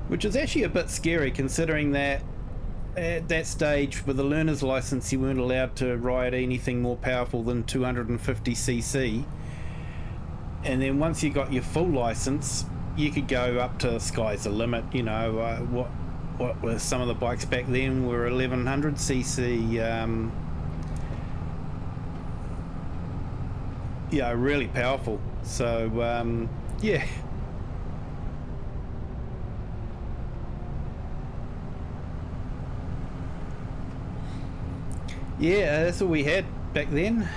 Which is actually a bit scary, considering that at that stage with the learner's license you weren't allowed to ride anything more powerful than 250cc, and then once you got your full license you could go up to sky's the limit. What were some of the bikes back then were 1100cc, really powerful. So yeah. Yeah, that's all we had back then.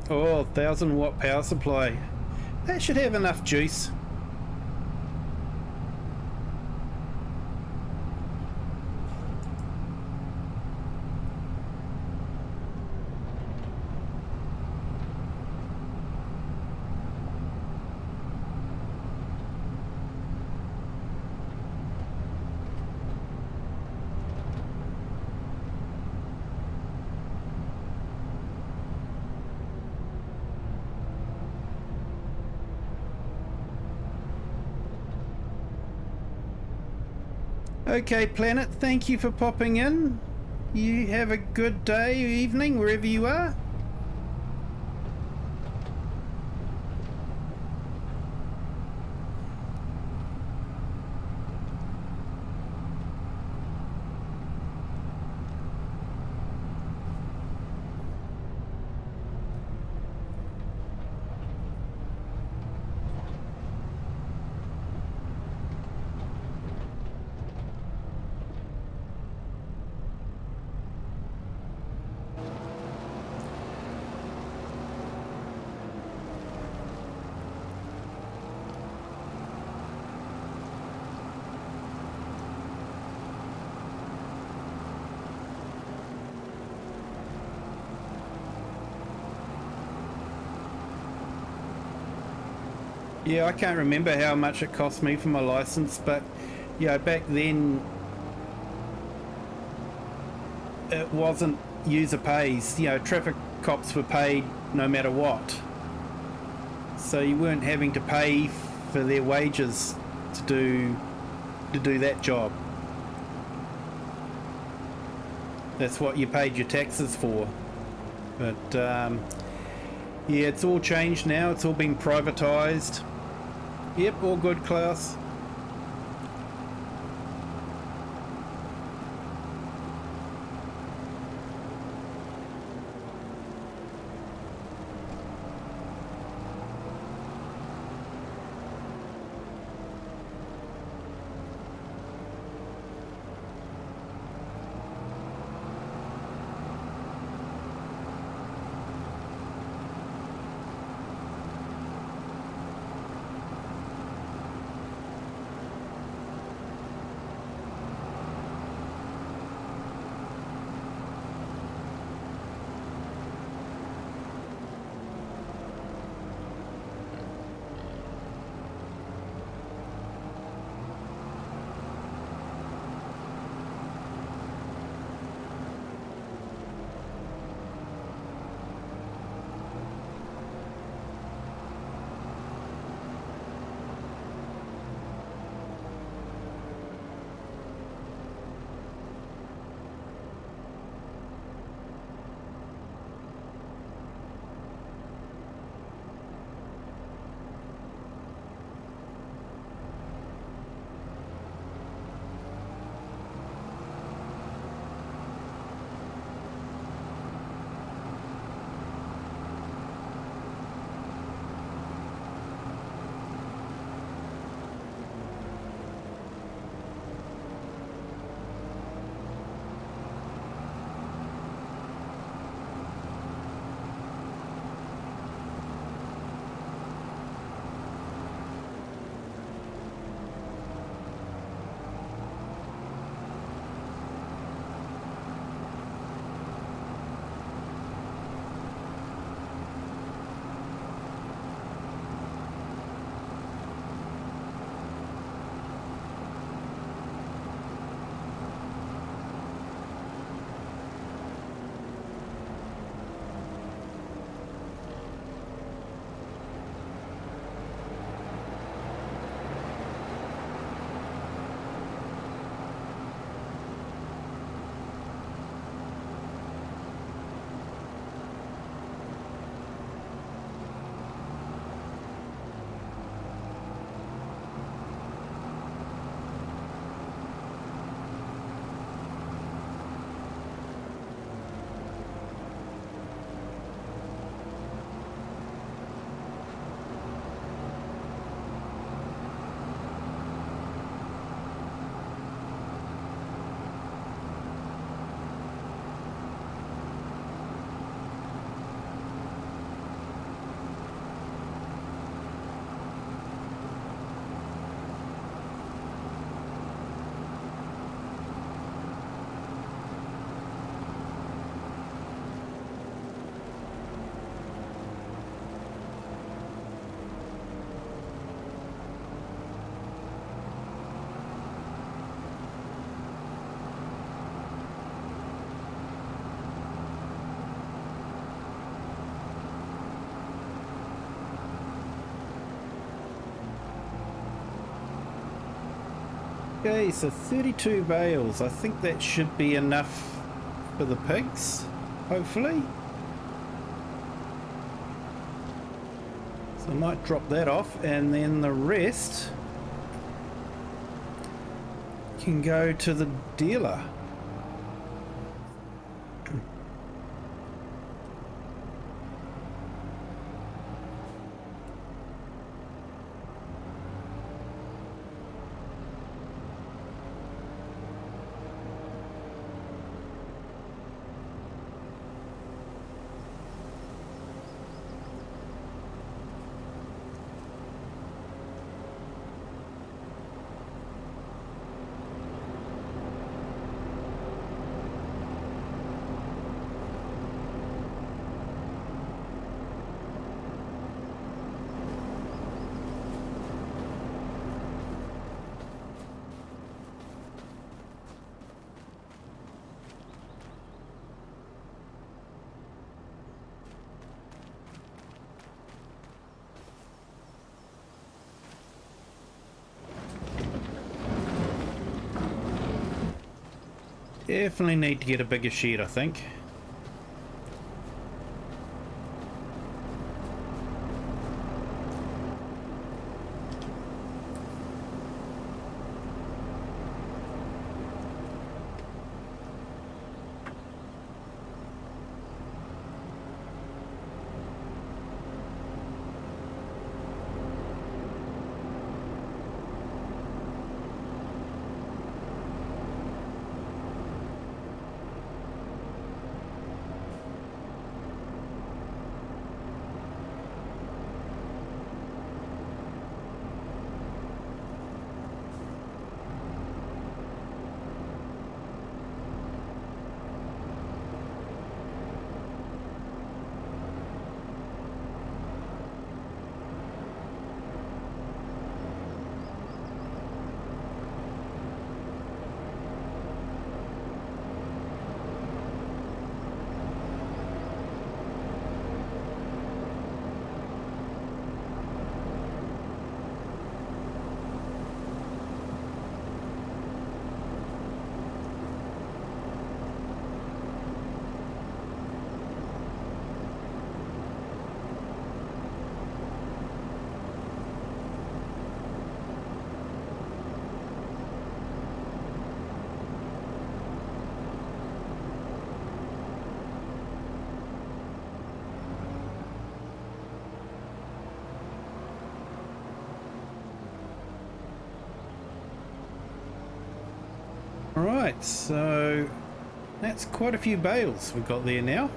Oh, 1000-watt power supply. That should have enough juice. Okay, Planet, thank you for popping in. You have a good day or evening wherever you are. Yeah, I can't remember how much it cost me for my license, but yeah, back then it wasn't user pays. You know, traffic cops were paid no matter what, so you weren't having to pay for their wages to do that job. That's what you paid your taxes for. But yeah, it's all changed now. It's all been privatised. Yep, all good, Klaus. Okay, so 32 bales. I think that should be enough for the pigs, hopefully. So I might drop that off, and then the rest can go to the dealer. Definitely need to get a bigger shed, I think. Alright, so that's quite a few bales we've got there now.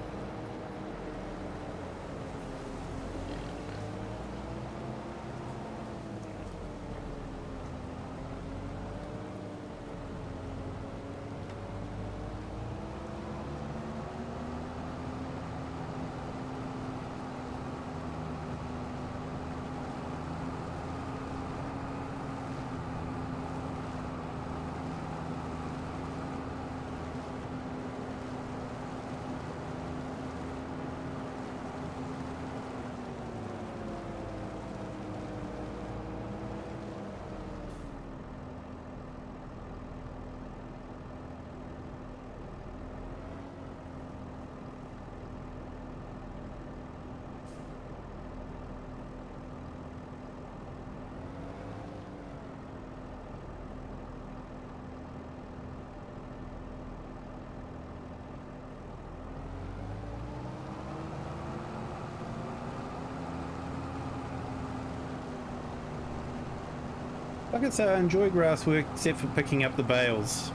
Like I say, I enjoy grass work except for picking up the bales.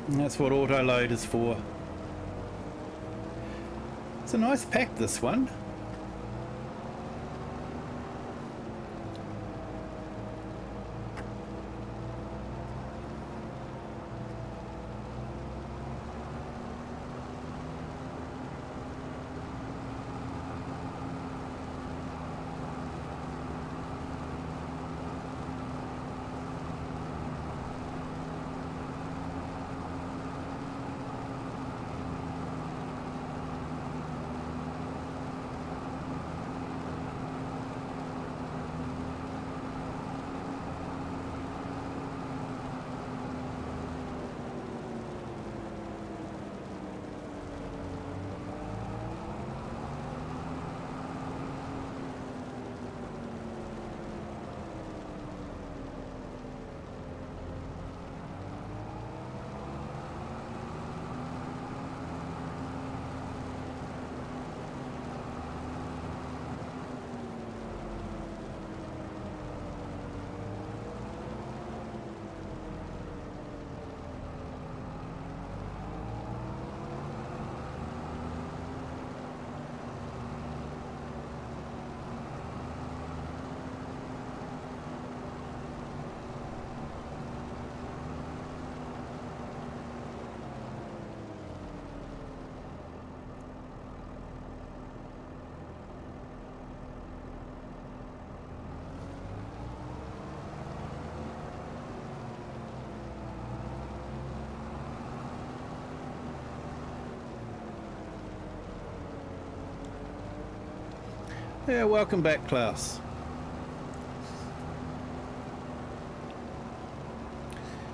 And that's what auto load is for. It's a nice pack, this one. Yeah, welcome back, Klaus.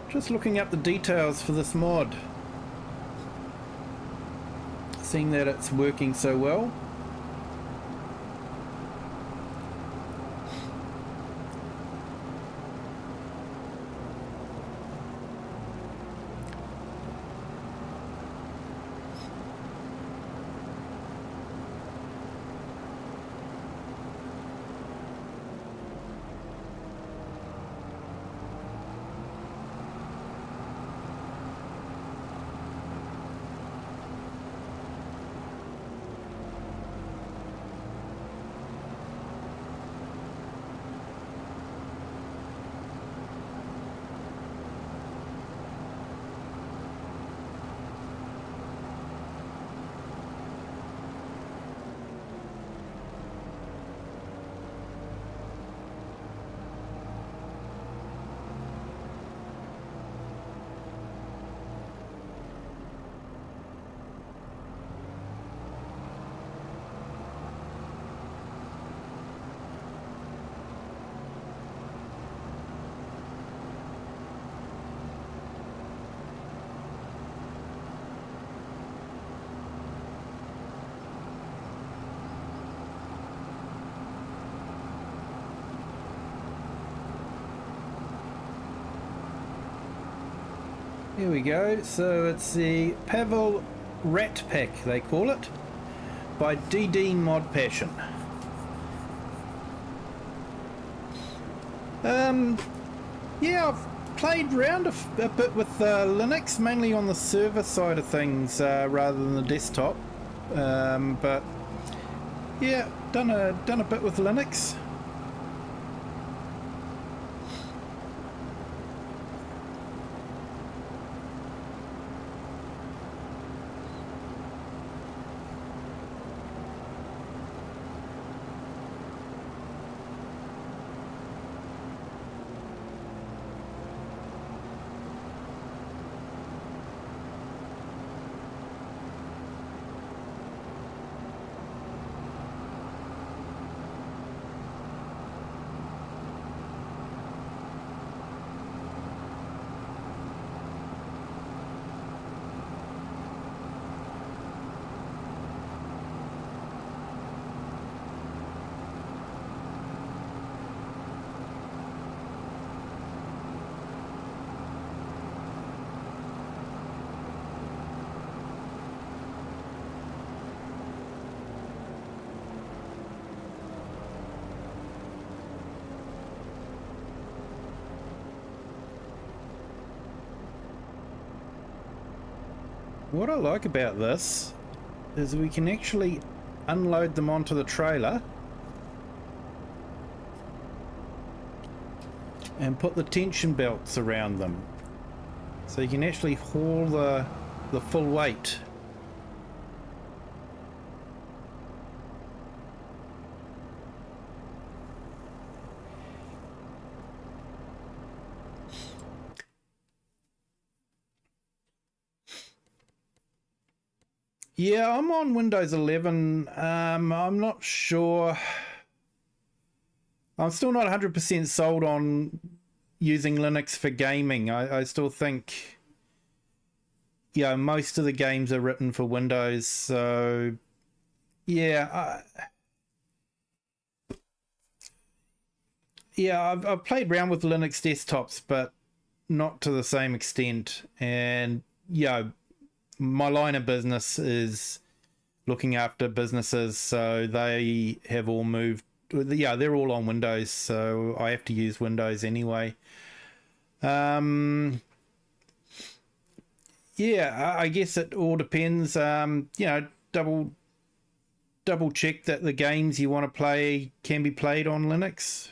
Just looking up the details for this mod. Seeing that it's working so well. Here we go, so it's the Pavel Rat Pack, they call it, by DD Mod Passion. Yeah, I've played around a bit with Linux, mainly on the server side of things rather than the desktop. But yeah, done a bit with Linux. What I like about this is we can actually unload them onto the trailer and put the tension belts around them, so you can actually haul the full weight. Yeah, I'm on Windows 11. I'm not sure. I'm still not 100% sold on using Linux for gaming. I still think, yeah, most of the games are written for Windows. So, yeah, I've played around with Linux desktops, but not to the same extent. And, yeah, my line of business is looking after businesses, so they have all moved. Yeah, they're all on Windows, so I have to use Windows anyway. Yeah, I guess it all depends. You know, double check that the games you want to play can be played on Linux.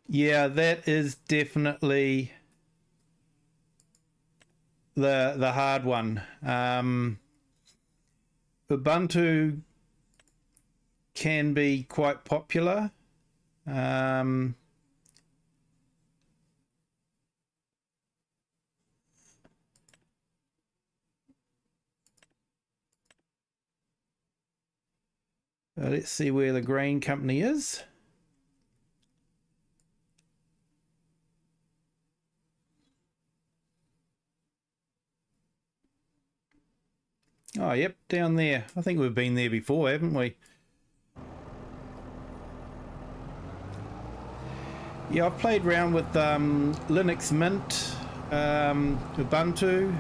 Yeah, that is definitely the hard one. Ubuntu can be quite popular. Let's see where the grain company is. Oh, yep, down there. I think we've been there before, haven't we? Yeah, I've played around with Linux Mint, Ubuntu.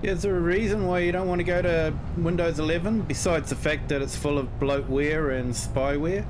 Is there a reason why you don't want to go to Windows 11 besides the fact that it's full of bloatware and spyware?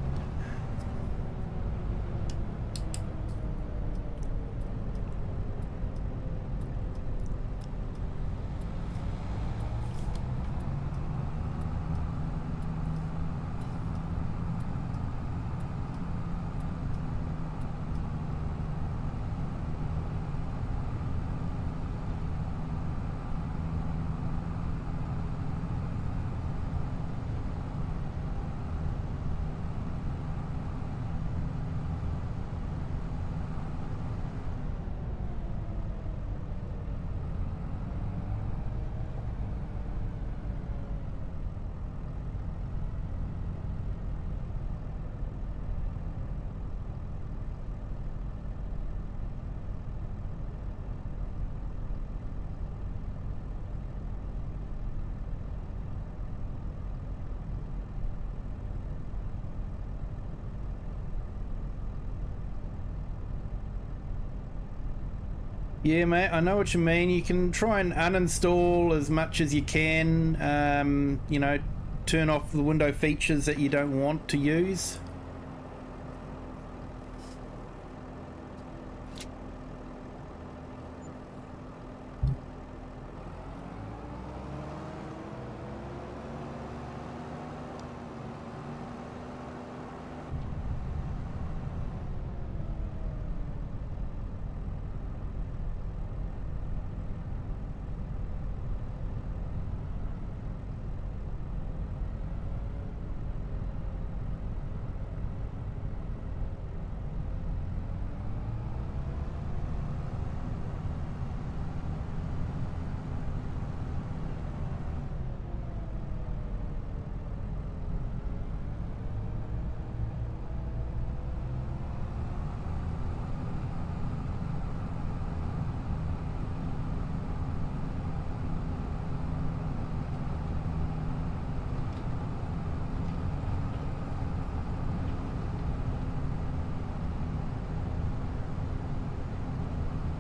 Yeah, mate, I know what you mean. You can try and uninstall as much as you can, you know, turn off the window features that you don't want to use.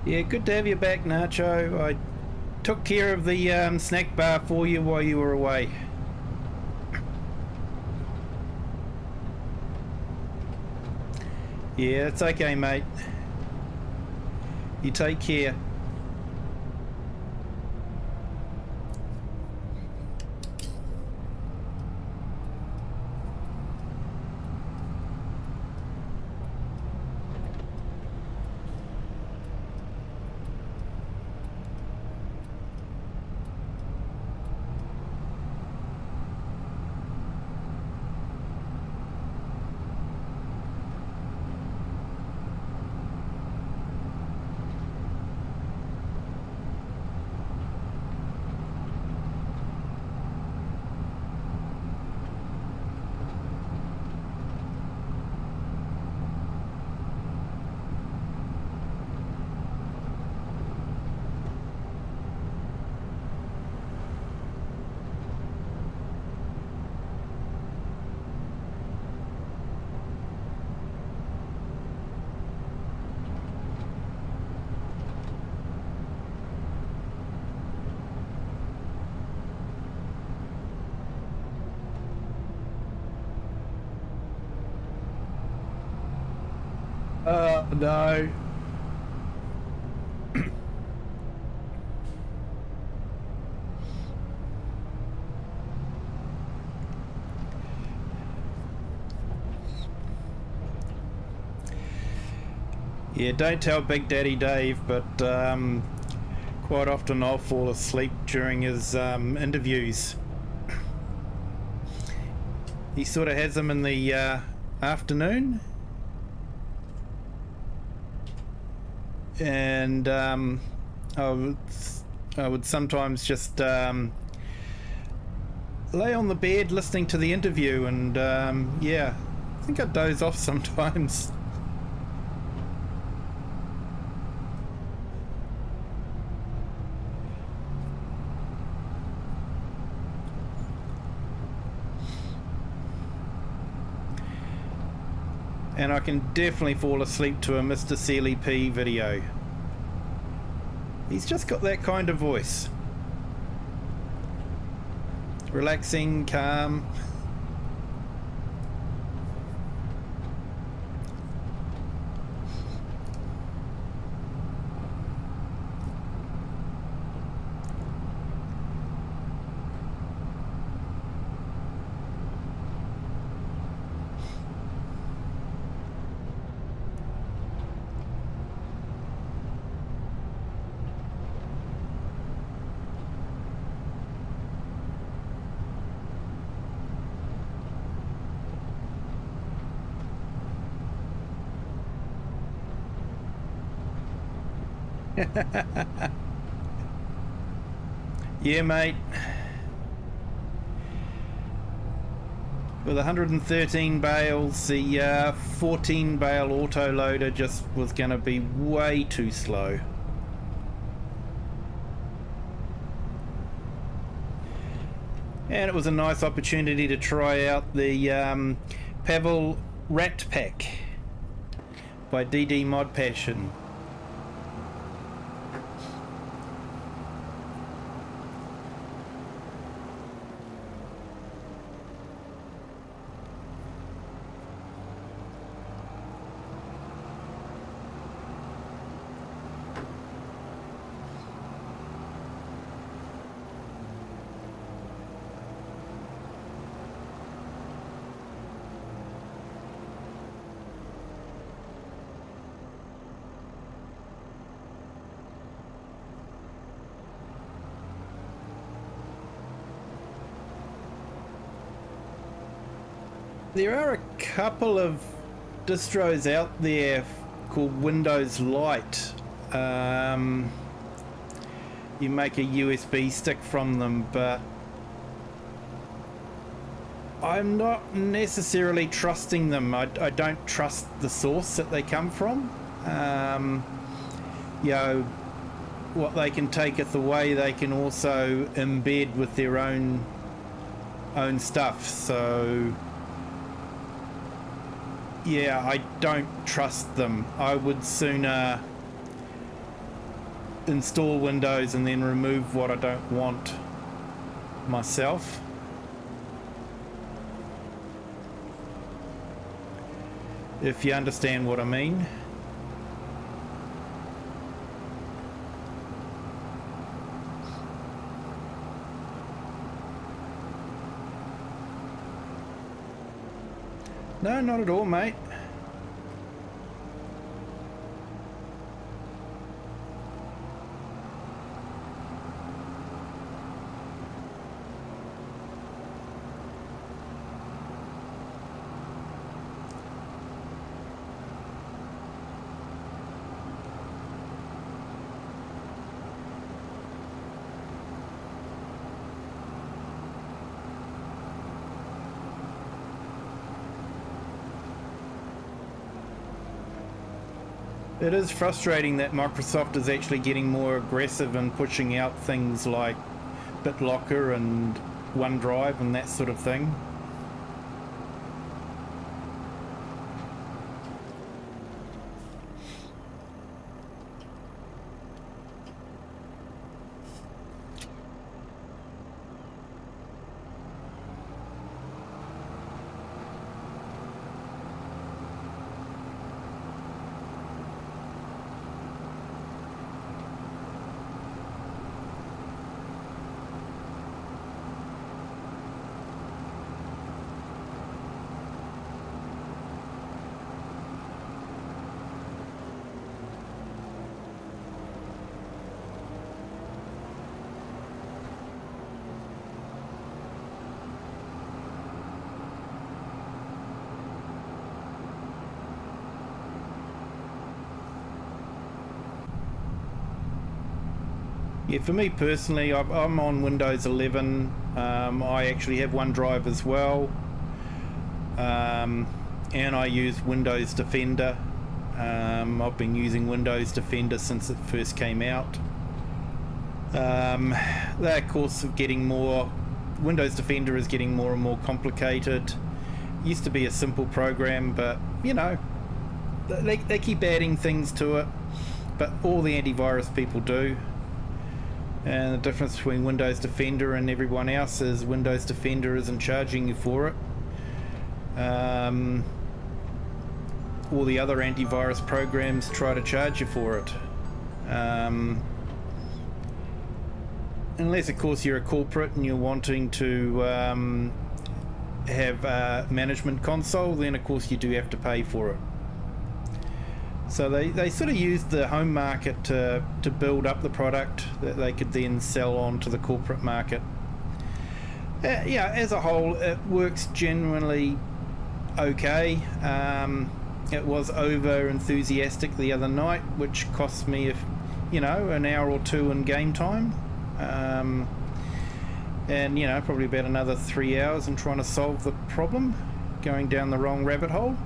Yeah, good to have you back, Nacho. I took care of the snack bar for you while you were away. Yeah, it's okay, mate. You take care. Oh, no. Yeah, don't tell Big Daddy Dave, but quite often I'll fall asleep during his interviews. He sort of has them in the afternoon. And I would sometimes just lay on the bed listening to the interview, and yeah, I think I doze off sometimes. And I can definitely fall asleep to a Mr. Sealy P video. He's just got that kind of voice. Relaxing, calm. Yeah, mate. With 113 bales, the 14 bale autoloader just was going to be way too slow. And it was a nice opportunity to try out the Pavel Rat Pack by DD Mod Passion. There are a couple of distros out there called Windows Lite. You make a USB stick from them, but I'm not necessarily trusting them. I don't trust the source that they come from. You know, what they can taketh away, they can also embed with their own stuff. So yeah, I don't trust them. I would sooner install Windows and then remove what I don't want myself. If you understand what I mean. No, not at all, mate. It is frustrating that Microsoft is actually getting more aggressive in pushing out things like BitLocker and OneDrive and that sort of thing. Yeah, for me personally, I'm on Windows 11. I actually have OneDrive as well, and I use Windows Defender. I've been using Windows Defender since it first came out. They're of course getting more. Windows Defender is getting more and more complicated. Used to be a simple program, but you know, they keep adding things to it. But all the antivirus people do. And the difference between Windows Defender and everyone else is Windows Defender isn't charging you for it. All the other antivirus programs try to charge you for it. Unless of course you're a corporate and you're wanting to have a management console, then of course you do have to pay for it. So they sort of used the home market to build up the product that they could then sell on to the corporate market. Yeah, as a whole, it works generally okay. It was over enthusiastic the other night, which cost me, an hour or two in game time. And, probably about another 3 hours in trying to solve the problem, going down the wrong rabbit hole.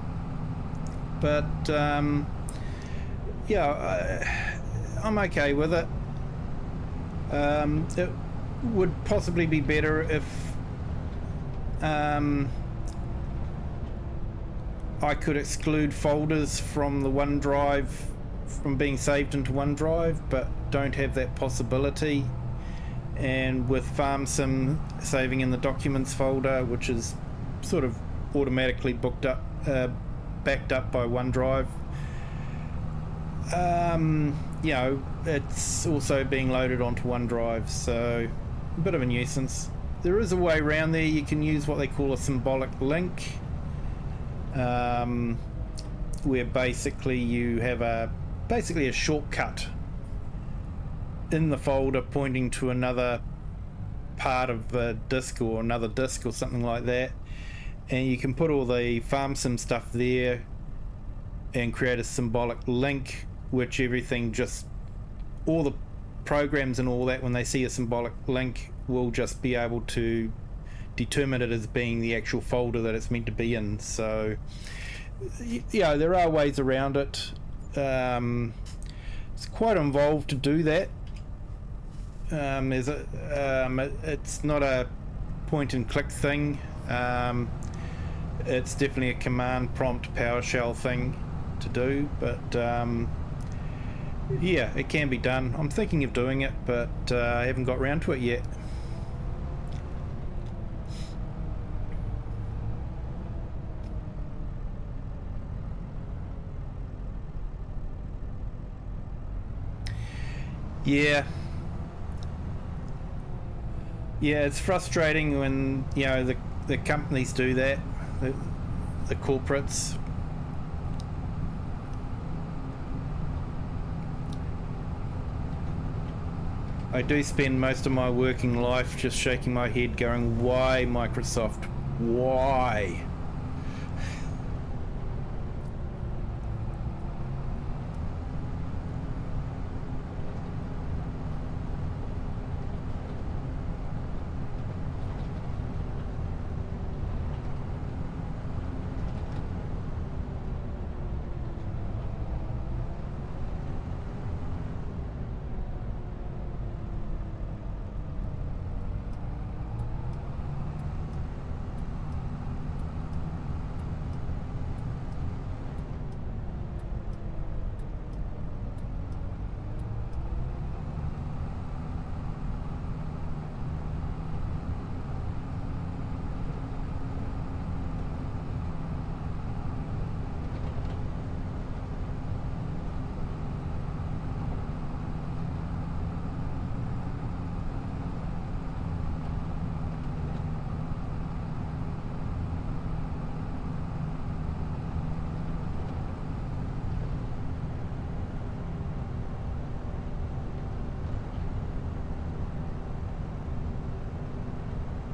But, I'm okay with it. It would possibly be better if I could exclude folders from the OneDrive from being saved into OneDrive, but don't have that possibility. And with FarmSim saving in the Documents folder, which is sort of automatically backed up by OneDrive, it's also being loaded onto OneDrive, so a bit of a nuisance. There is a way around there. You can use what they call a symbolic link, where basically you have a shortcut in the folder pointing to another part of the disk or another disk or something like that, and you can put all the FarmSim stuff there and create a symbolic link, which all the programs and all that, when they see a symbolic link, will just be able to determine it as being the actual folder that it's meant to be in. So yeah, there are ways around it. It's quite involved to do that. It's not a point and click thing. It's definitely a command prompt PowerShell thing to do, but Yeah, it can be done. I'm thinking of doing it, but I haven't got round to it yet. Yeah. Yeah, it's frustrating when, you know, the companies do that, the corporates. I do spend most of my working life just shaking my head going, why Microsoft? Why?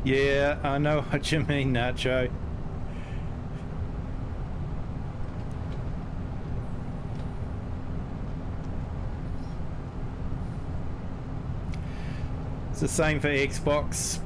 Yeah, I know what you mean, Nacho. It's the same for Xbox.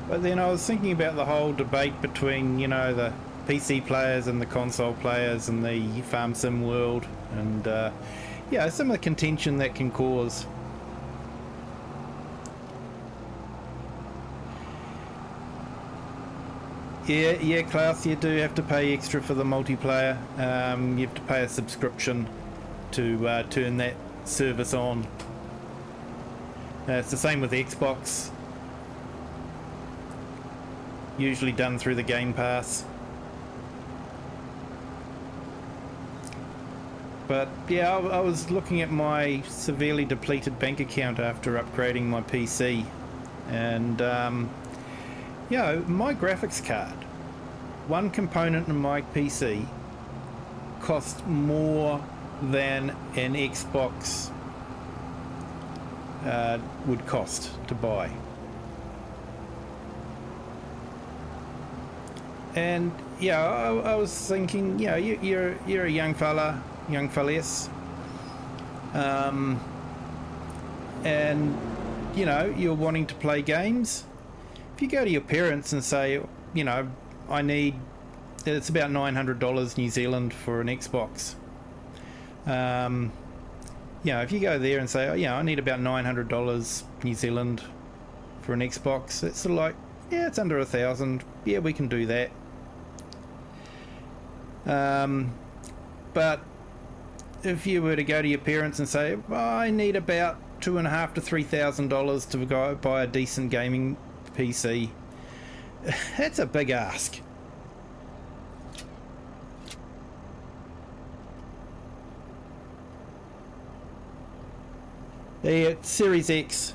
But then I was thinking about the whole debate between, you know, the PC players and the console players and the farm sim world, and yeah, some of the contention that can cause. Yeah, Klaus, you do have to pay extra for the multiplayer. You have to pay a subscription to turn that service on. It's the same with Xbox. Usually done through the Game Pass. But yeah, I was looking at my severely depleted bank account after upgrading my PC, and you know, my graphics card, one component in my PC cost more than an Xbox would cost to buy. And yeah, I was thinking, you know, you're a young fellas, and you know, you're wanting to play games. If you go to your parents and say, you know, it's about $900 New Zealand for an Xbox, You know, if you go there and say, oh, yeah, I need about $900 New Zealand for an Xbox, it's sort of like, yeah, it's under 1,000. Yeah, we can do that. But if you were to go to your parents and say, oh, I need about $2,500 to $3,000 to go buy a decent gaming PC, that's a big ask. The Series X.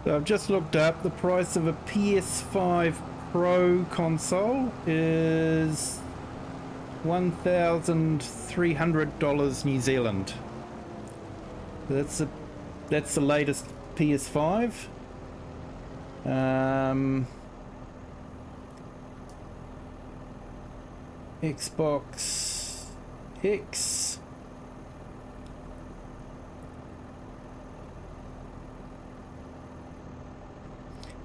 So I've just looked up the price of a PS5 Pro console is $1,300 New Zealand. That's the latest PS5. Xbox X.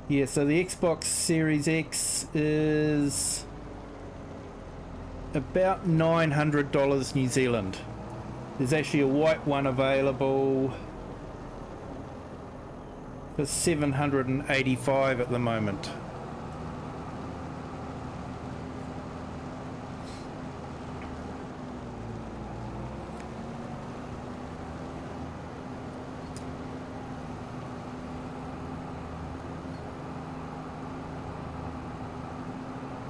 Yeah, so the Xbox Series X is about $900 New Zealand. There's actually a white one available for $785 at the moment.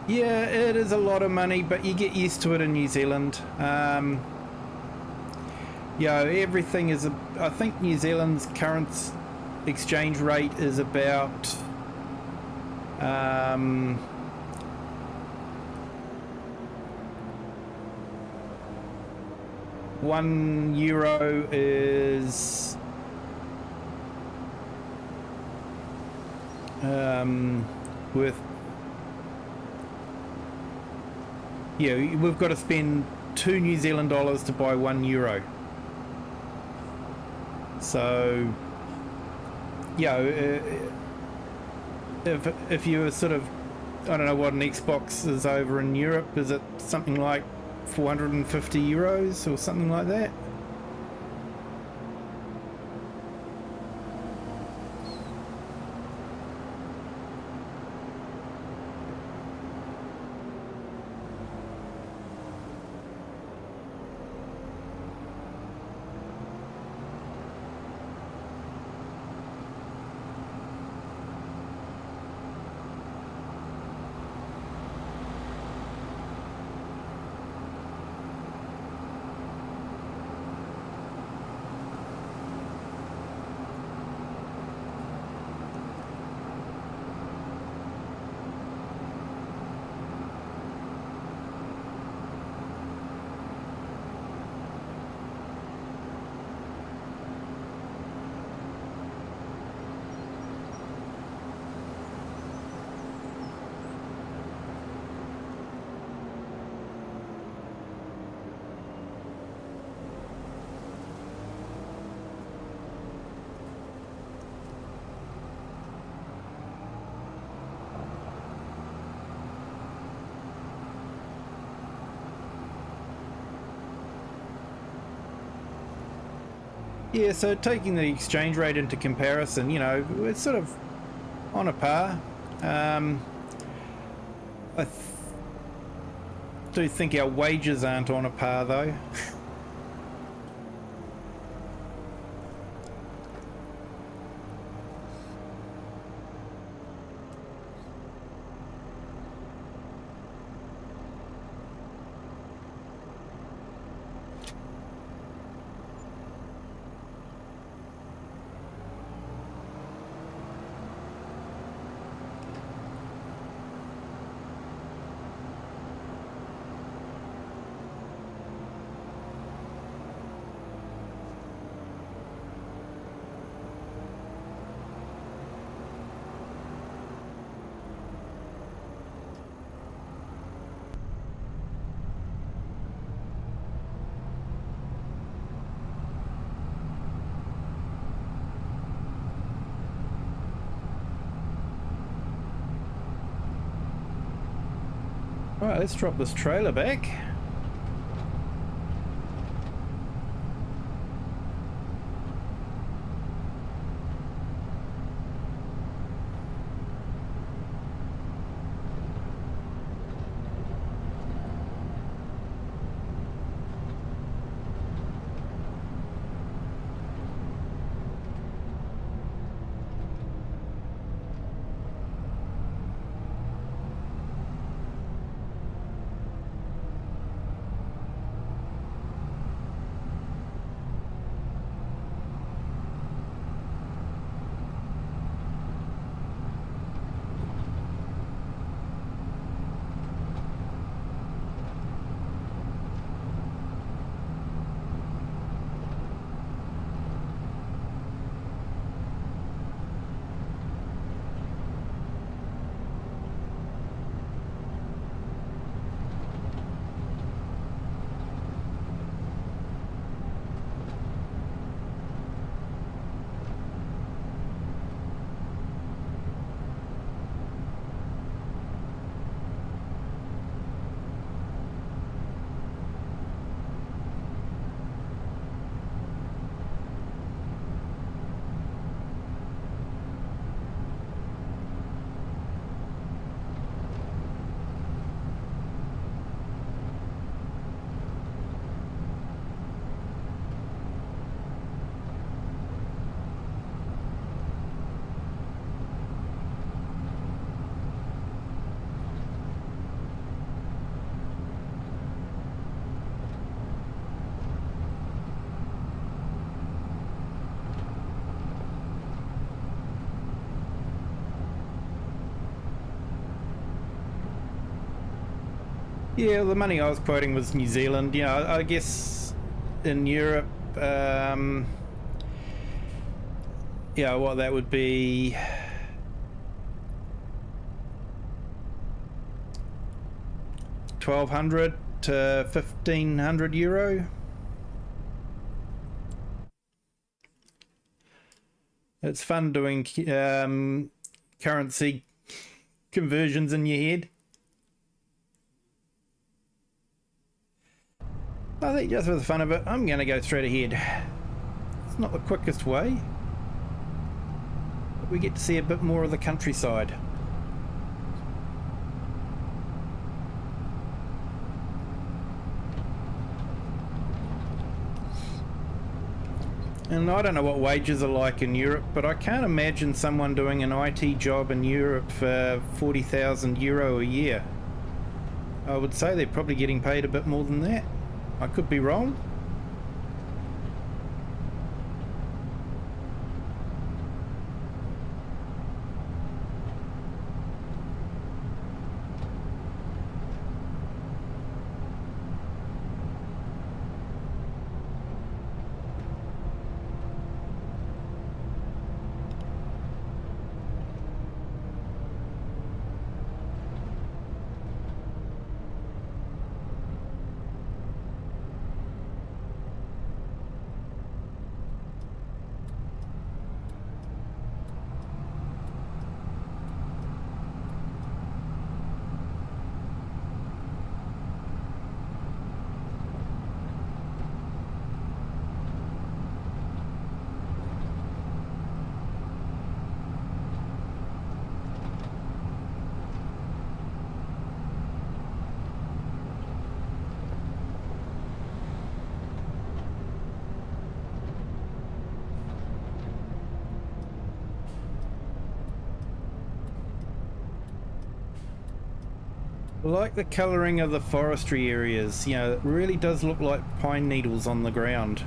Yeah, it is a lot of money, but you get used to it in New Zealand. Everything is, I think New Zealand's current exchange rate is about €1 is worth, yeah, we've got to spend $2 New Zealand to buy €1. So, yeah, if you were sort of, I don't know what an Xbox is over in Europe, is it something like €450 or something like that? Yeah, so taking the exchange rate into comparison, you know, it's sort of on a par. do think our wages aren't on a par though. Alright, let's drop this trailer back. Yeah, the money I was quoting was New Zealand. You know, I guess in Europe, yeah, what that would be, €1,200 to €1,500. It's fun doing currency conversions in your head. I think just for the fun of it, I'm going to go straight ahead. It's not the quickest way, but we get to see a bit more of the countryside. And I don't know what wages are like in Europe, but I can't imagine someone doing an IT job in Europe for €40,000 a year. I would say they're probably getting paid a bit more than that. I could be wrong. I like the colouring of the forestry areas. You know, it really does look like pine needles on the ground.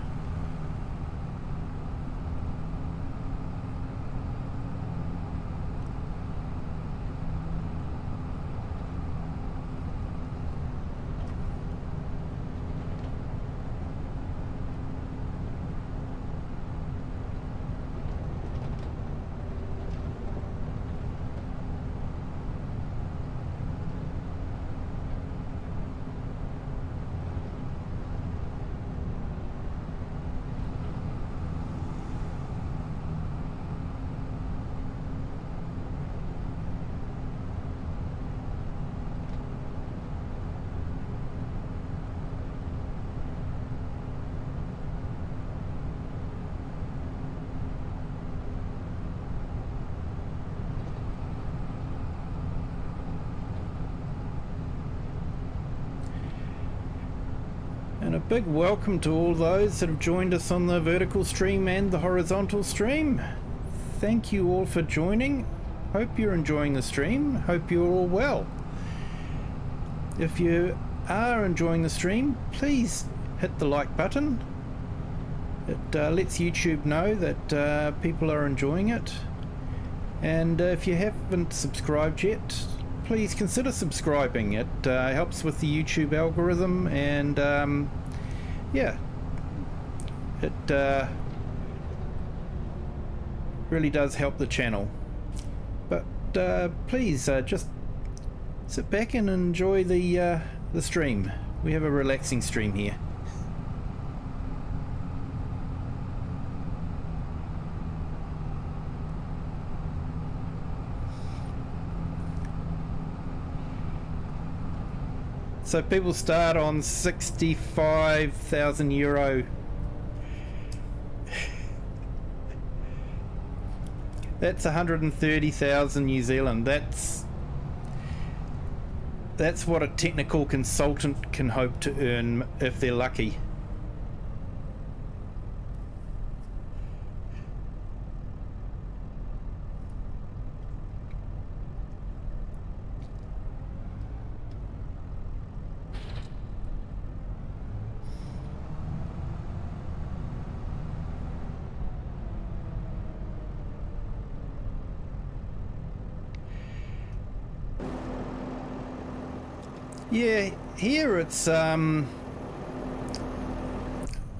And a big welcome to all those that have joined us on the vertical stream and the horizontal stream. Thank you all for joining. Hope you're enjoying the stream. Hope you're all well. If you are enjoying the stream, please hit the like button. It lets YouTube know that people are enjoying it. And if you haven't subscribed yet, please consider subscribing. It helps with the YouTube algorithm, and yeah, it really does help the channel. But please just sit back and enjoy the stream. We have a relaxing stream here. So people start on 65,000 euro. That's 130,000 New Zealand. That's what a technical consultant can hope to earn if they're lucky. Yeah, here it's I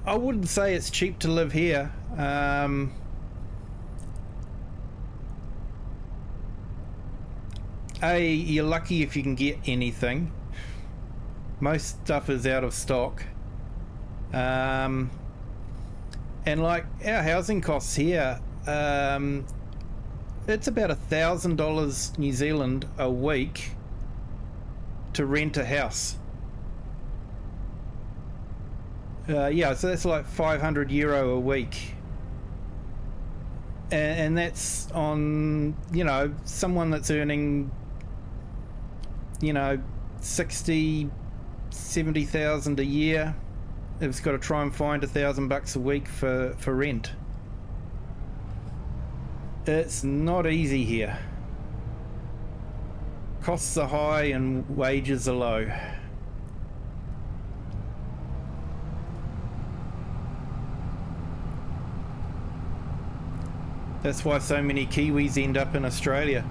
wouldn't say it's cheap to live here. You're lucky if you can get anything. Most stuff is out of stock. And like our housing costs here, it's about $1,000 New Zealand a week to rent a house. Yeah, so that's like 500 euro a week, and that's on, you know, someone that's earning, you know, 70,000 a year. It's got to try and find $1,000 a week for rent. It's not easy here. Costs are high and wages are low. That's why so many Kiwis end up in Australia.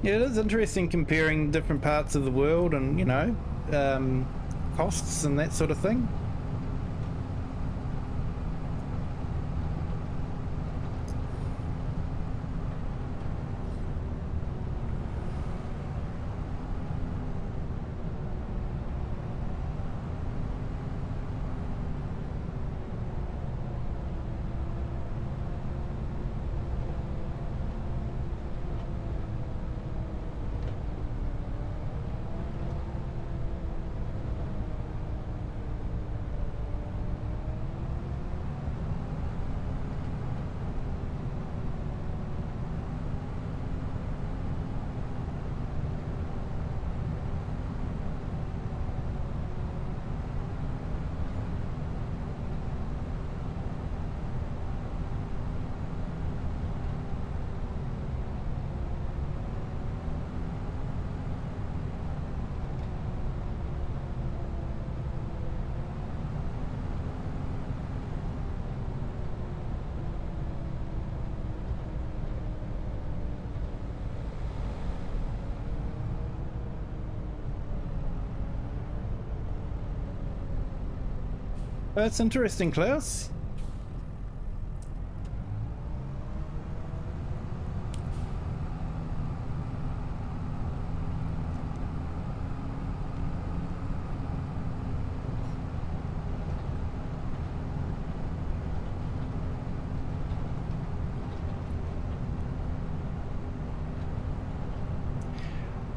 Yeah, it is interesting comparing different parts of the world and, you know, costs and that sort of thing. That's interesting, Klaus.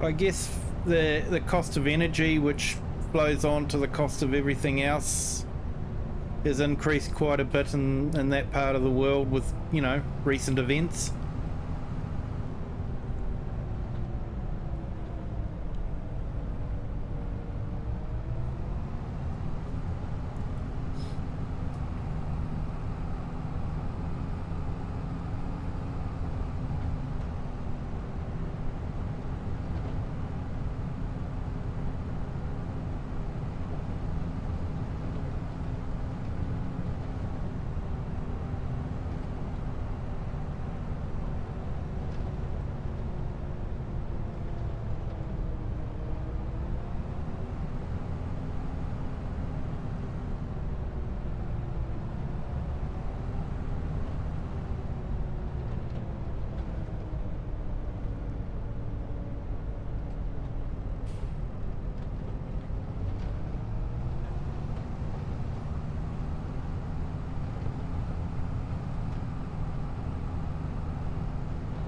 I guess the cost of energy, which flows on to the cost of everything else, has increased quite a bit in that part of the world with, you know, recent events.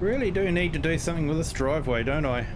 Really do need to do something with this driveway, don't I?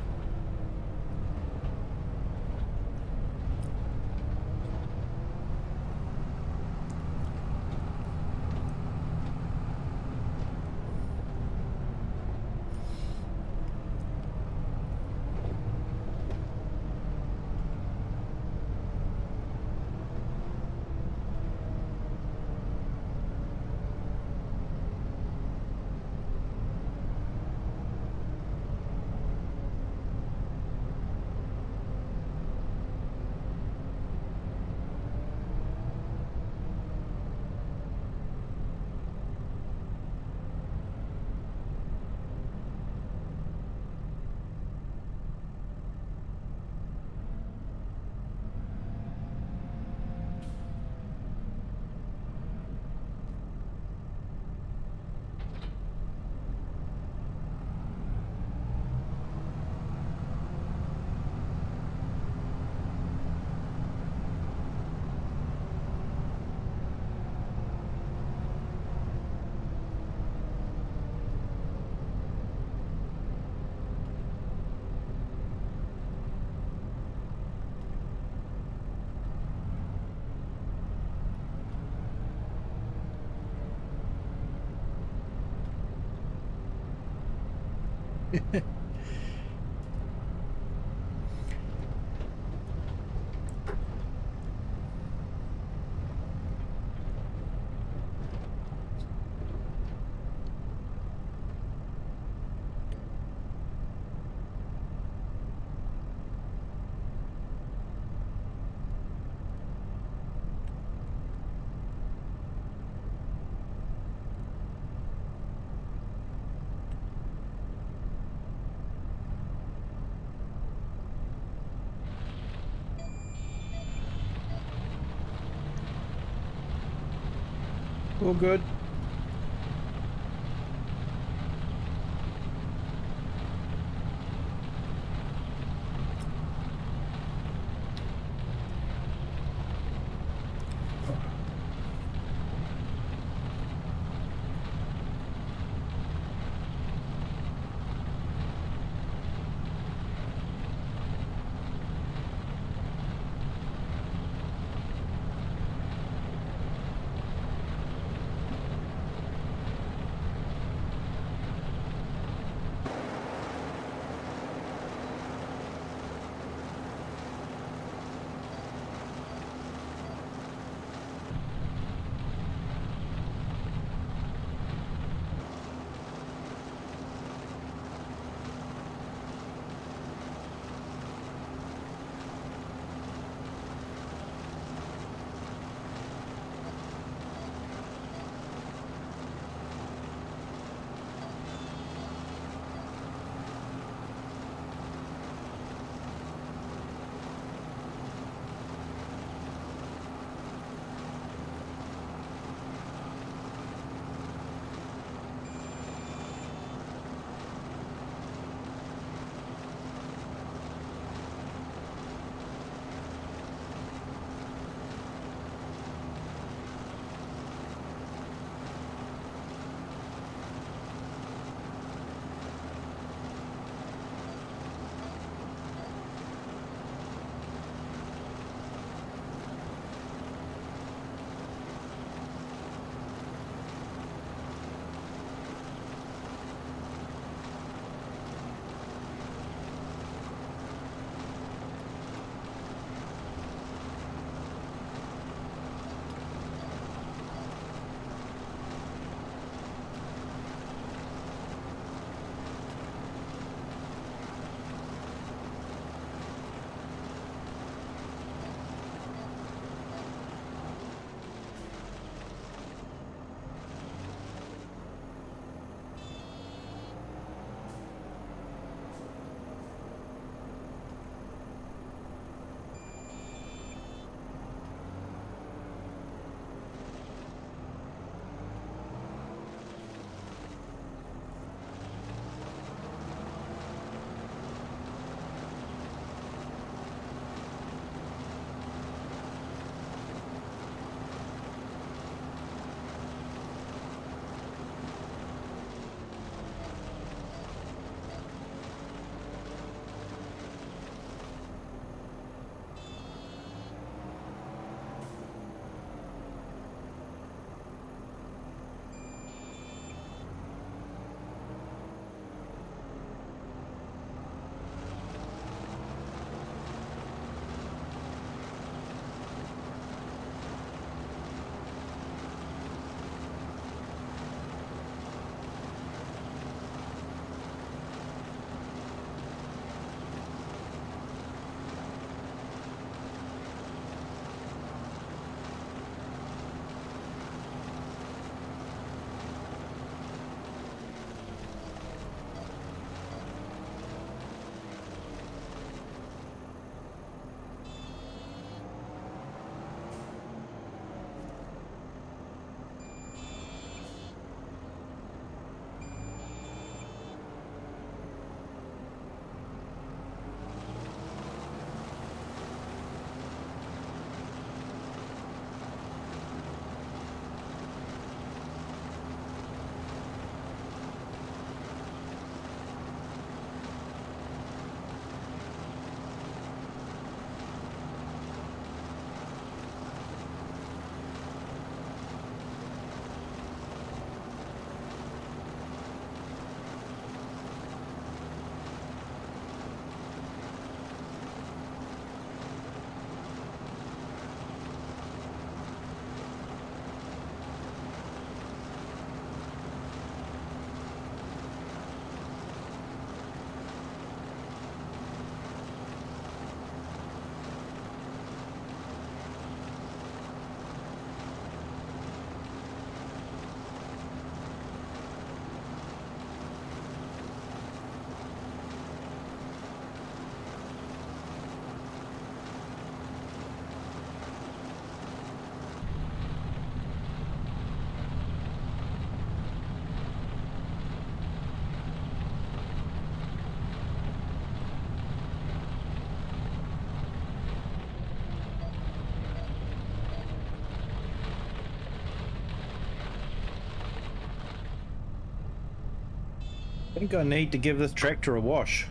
All good. I think I need to give this tractor a wash.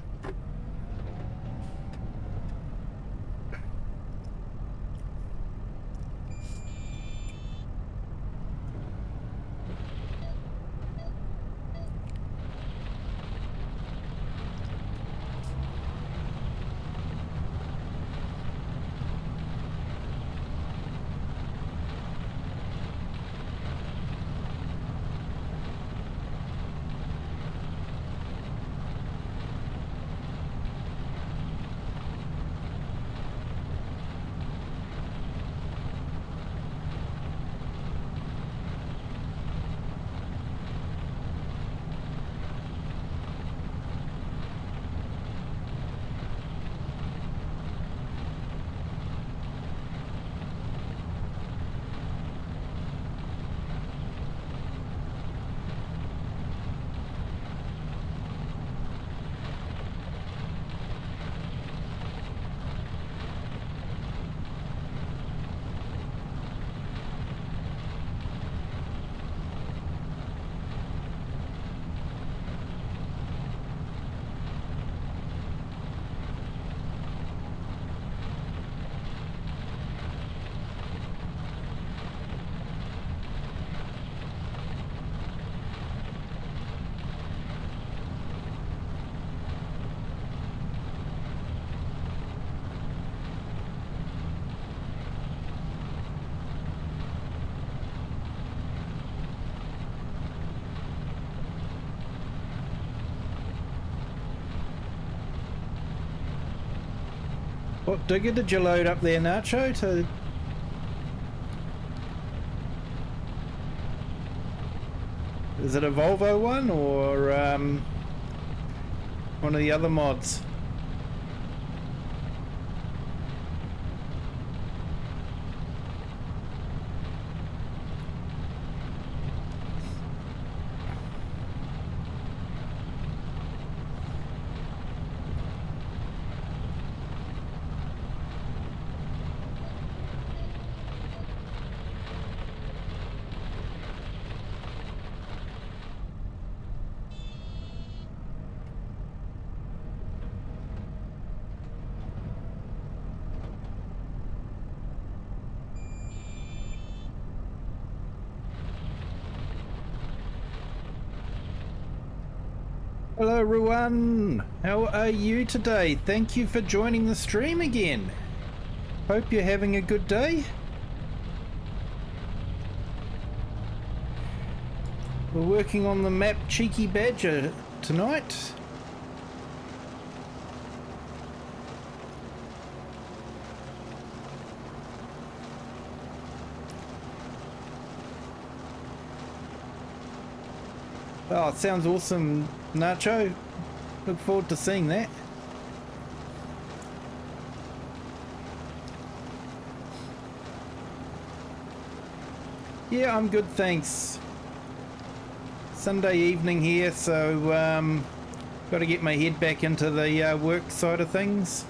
What digger did you load up there, Nacho? Is it a Volvo one or one of the other mods? Hello Ruan, how are you today? Thank you for joining the stream again. Hope you're having a good day. We're working on the map Cheeky Badger tonight. Oh, it sounds awesome, Nacho. Look forward to seeing that. Yeah, I'm good, thanks. Sunday evening here, so got to get my head back into the work side of things.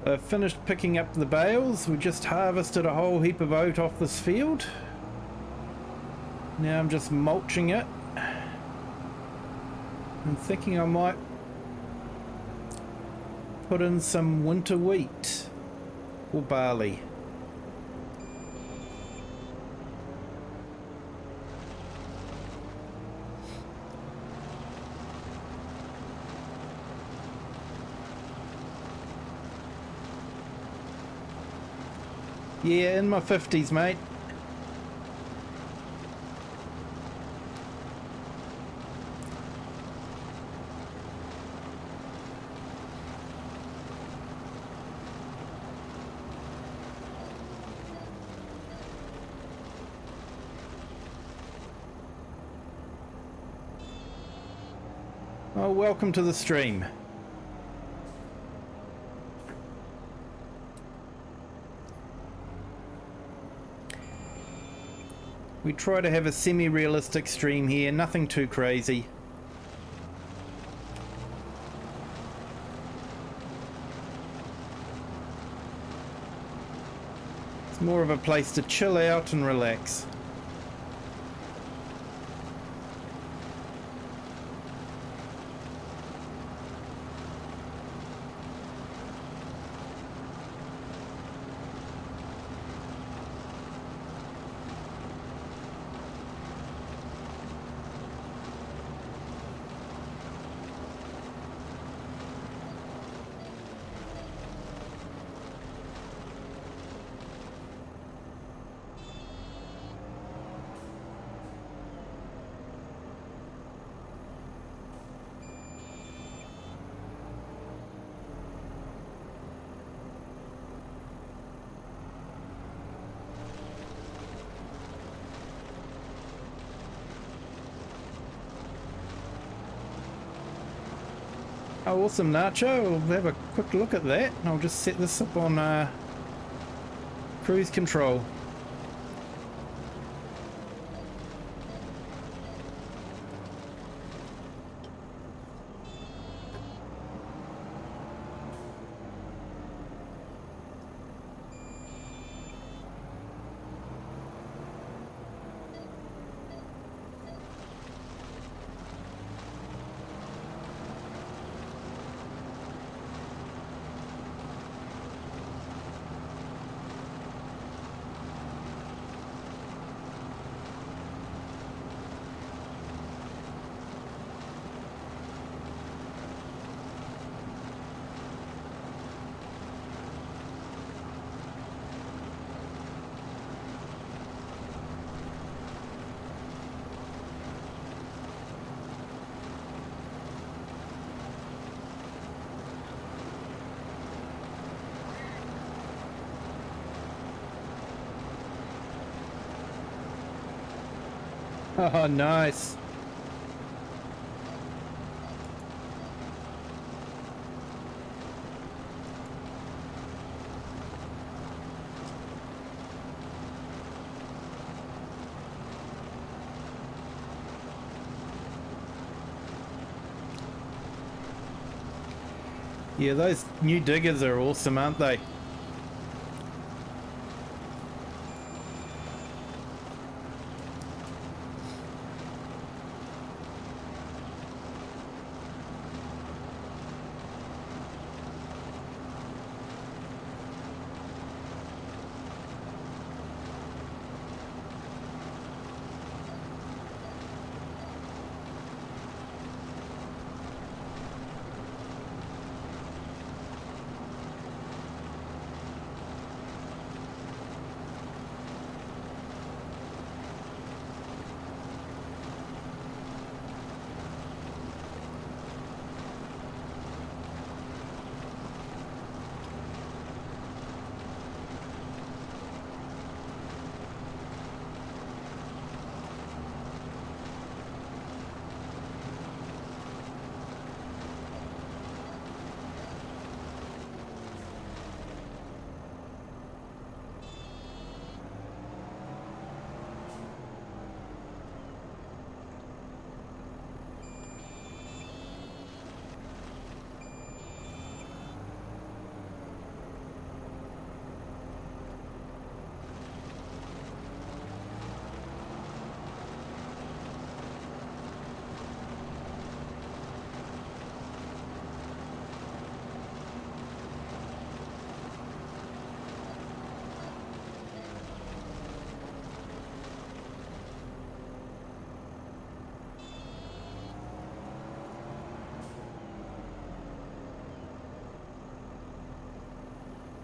I've finished picking up the bales. We just harvested a whole heap of oat off this field. Now I'm just mulching it. I'm thinking I might put in some winter wheat or barley. Yeah, in my 50s, mate. Oh, welcome to the stream. We try to have a semi-realistic stream here, nothing too crazy. It's more of a place to chill out and relax. Oh, awesome, Nacho. We'll have a quick look at that. I'll just set this up on cruise control. Oh, nice. Yeah, those new diggers are awesome, aren't they?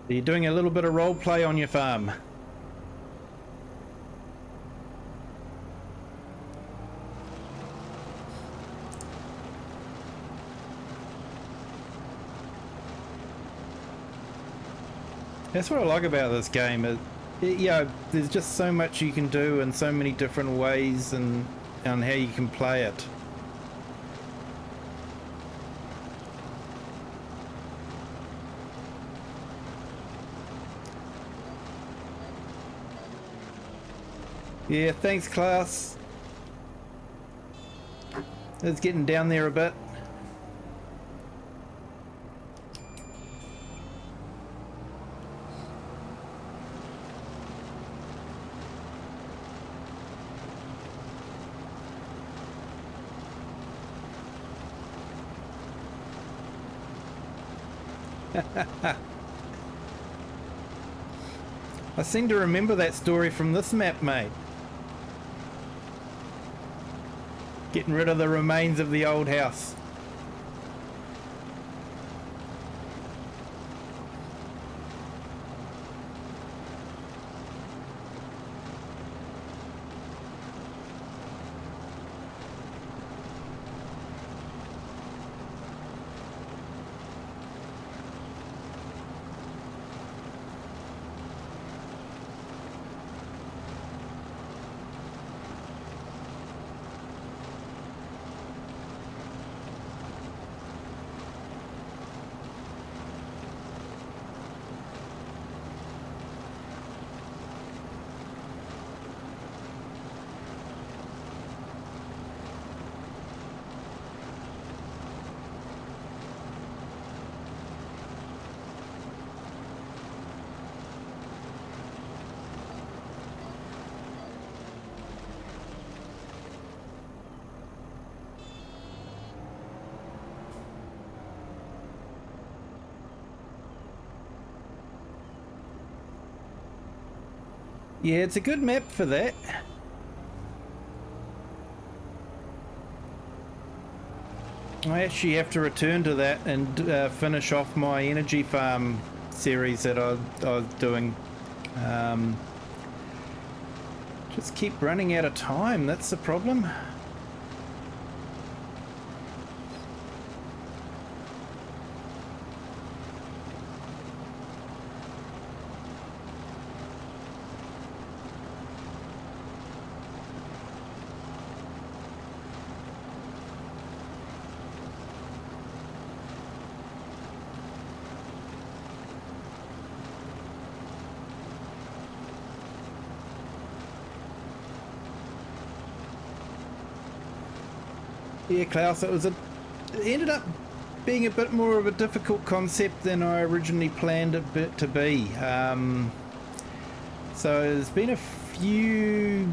You're doing a little bit of role play on your farm. That's what I like about this game. Yeah, there's just so much you can do and so many different ways and how you can play it. Yeah, thanks, Klaus. It's getting down there a bit. I seem to remember that story from this map, mate. Getting rid of the remains of the old house. Yeah, it's a good map for that. I actually have to return to that and finish off my energy farm series that I was doing. Just keep running out of time, that's the problem. Yeah, Klaus, it ended up being a bit more of a difficult concept than I originally planned it to be. So there's been a few,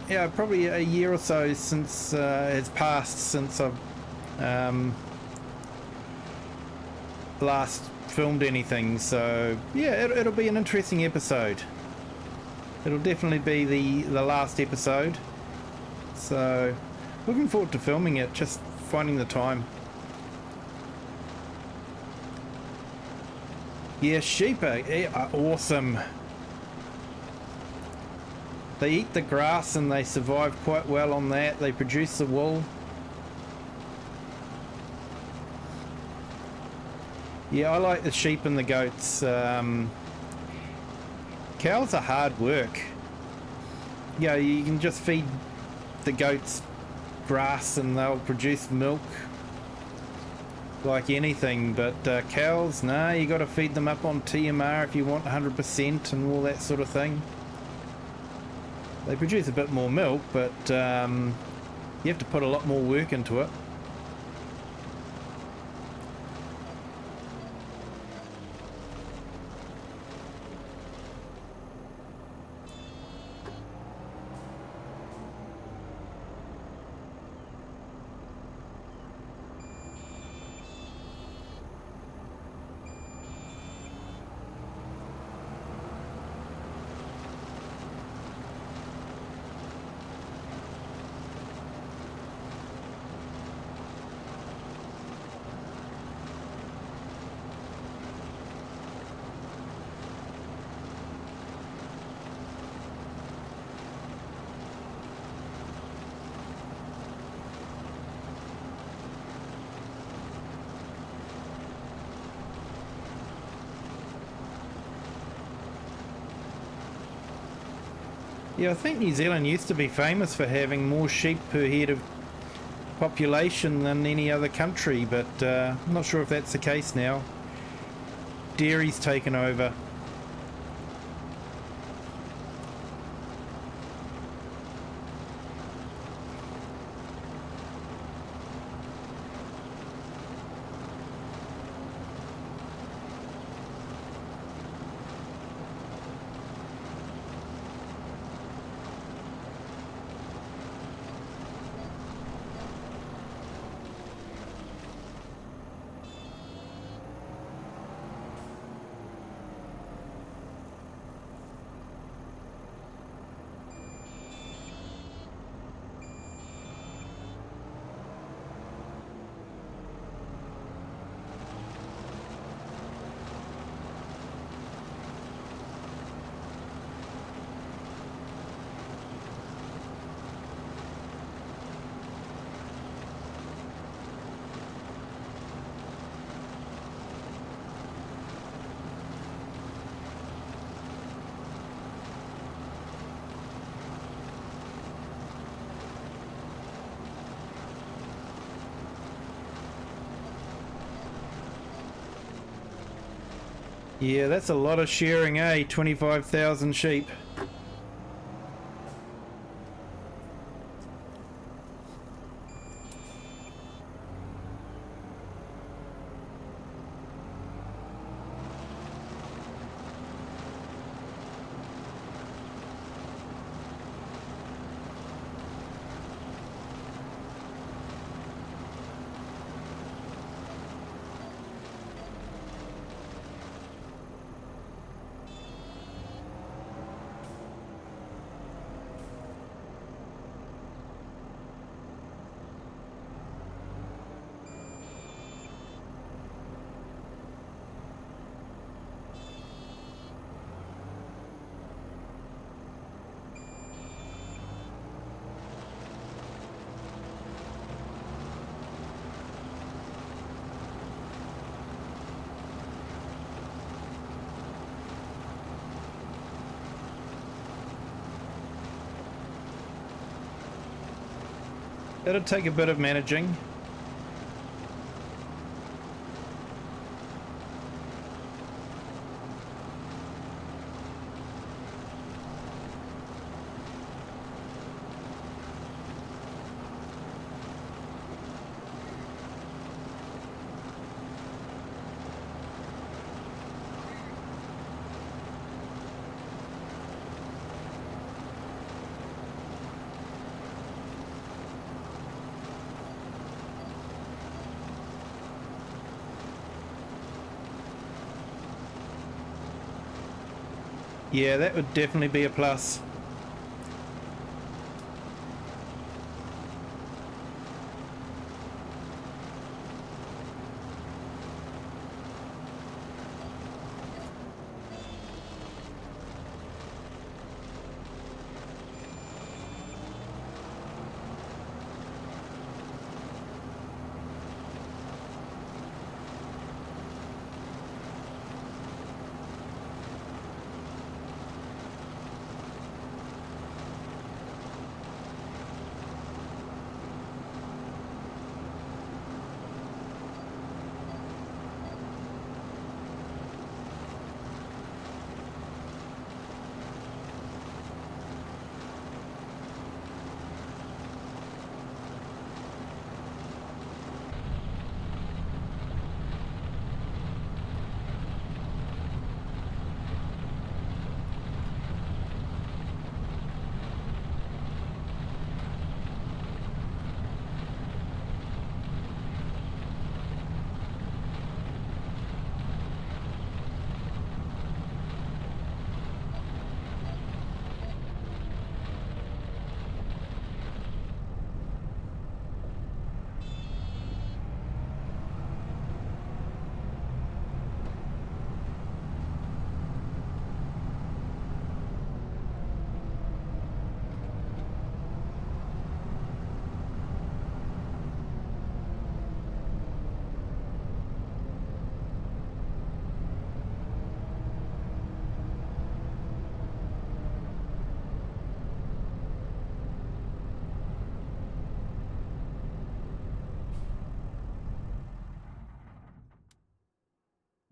yeah, probably a year or so since has passed since I've last filmed anything. So yeah, it'll be an interesting episode. It'll definitely be the last episode. So looking forward to filming it, just finding the time. Yeah, sheep are awesome. They eat the grass and they survive quite well on that. They produce the wool. Yeah, I like the sheep and the goats. Cows are hard work. Yeah, you can just feed the goats grass and they'll produce milk like anything, but cows, nah, you got to feed them up on TMR if you want 100% and all that sort of thing. They produce a bit more milk, but you have to put a lot more work into it. Yeah, I think New Zealand used to be famous for having more sheep per head of population than any other country, but I'm not sure if that's the case now. Dairy's taken over. Yeah, that's a lot of shearing, eh? 25,000 sheep. It'll take a bit of managing. Yeah, that would definitely be a plus.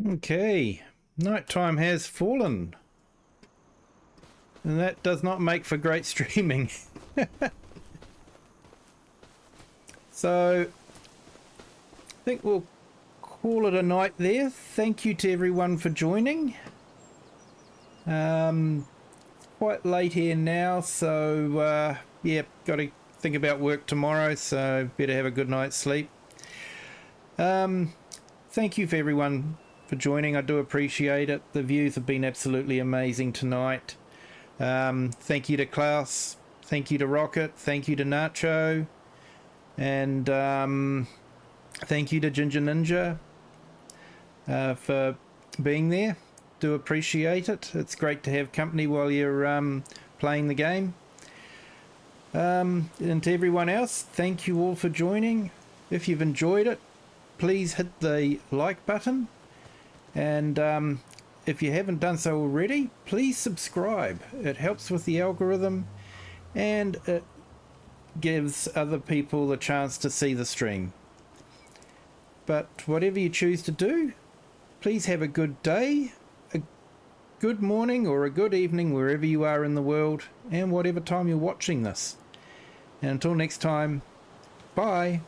Okay, nighttime has fallen. And that does not make for great streaming. So, I think we'll call it a night there. Thank you to everyone for joining. Quite late here now, so yeah, got to think about work tomorrow, so better have a good night's sleep. Thank you for everyone for joining. I do appreciate it. The views have been absolutely amazing tonight. Thank you to Klaus. Thank you to Rocket. Thank you to Nacho. And thank you to Ginger Ninja for being there. Do appreciate it. It's great to have company while you're playing the game. And to everyone else, thank you all for joining. If you've enjoyed it, please hit the like button. And if you haven't done so already, please subscribe. It helps with the algorithm and it gives other people the chance to see the stream. But whatever you choose to do, please have a good day, good morning or a good evening wherever you are in the world and whatever time you're watching this. And until next time, bye.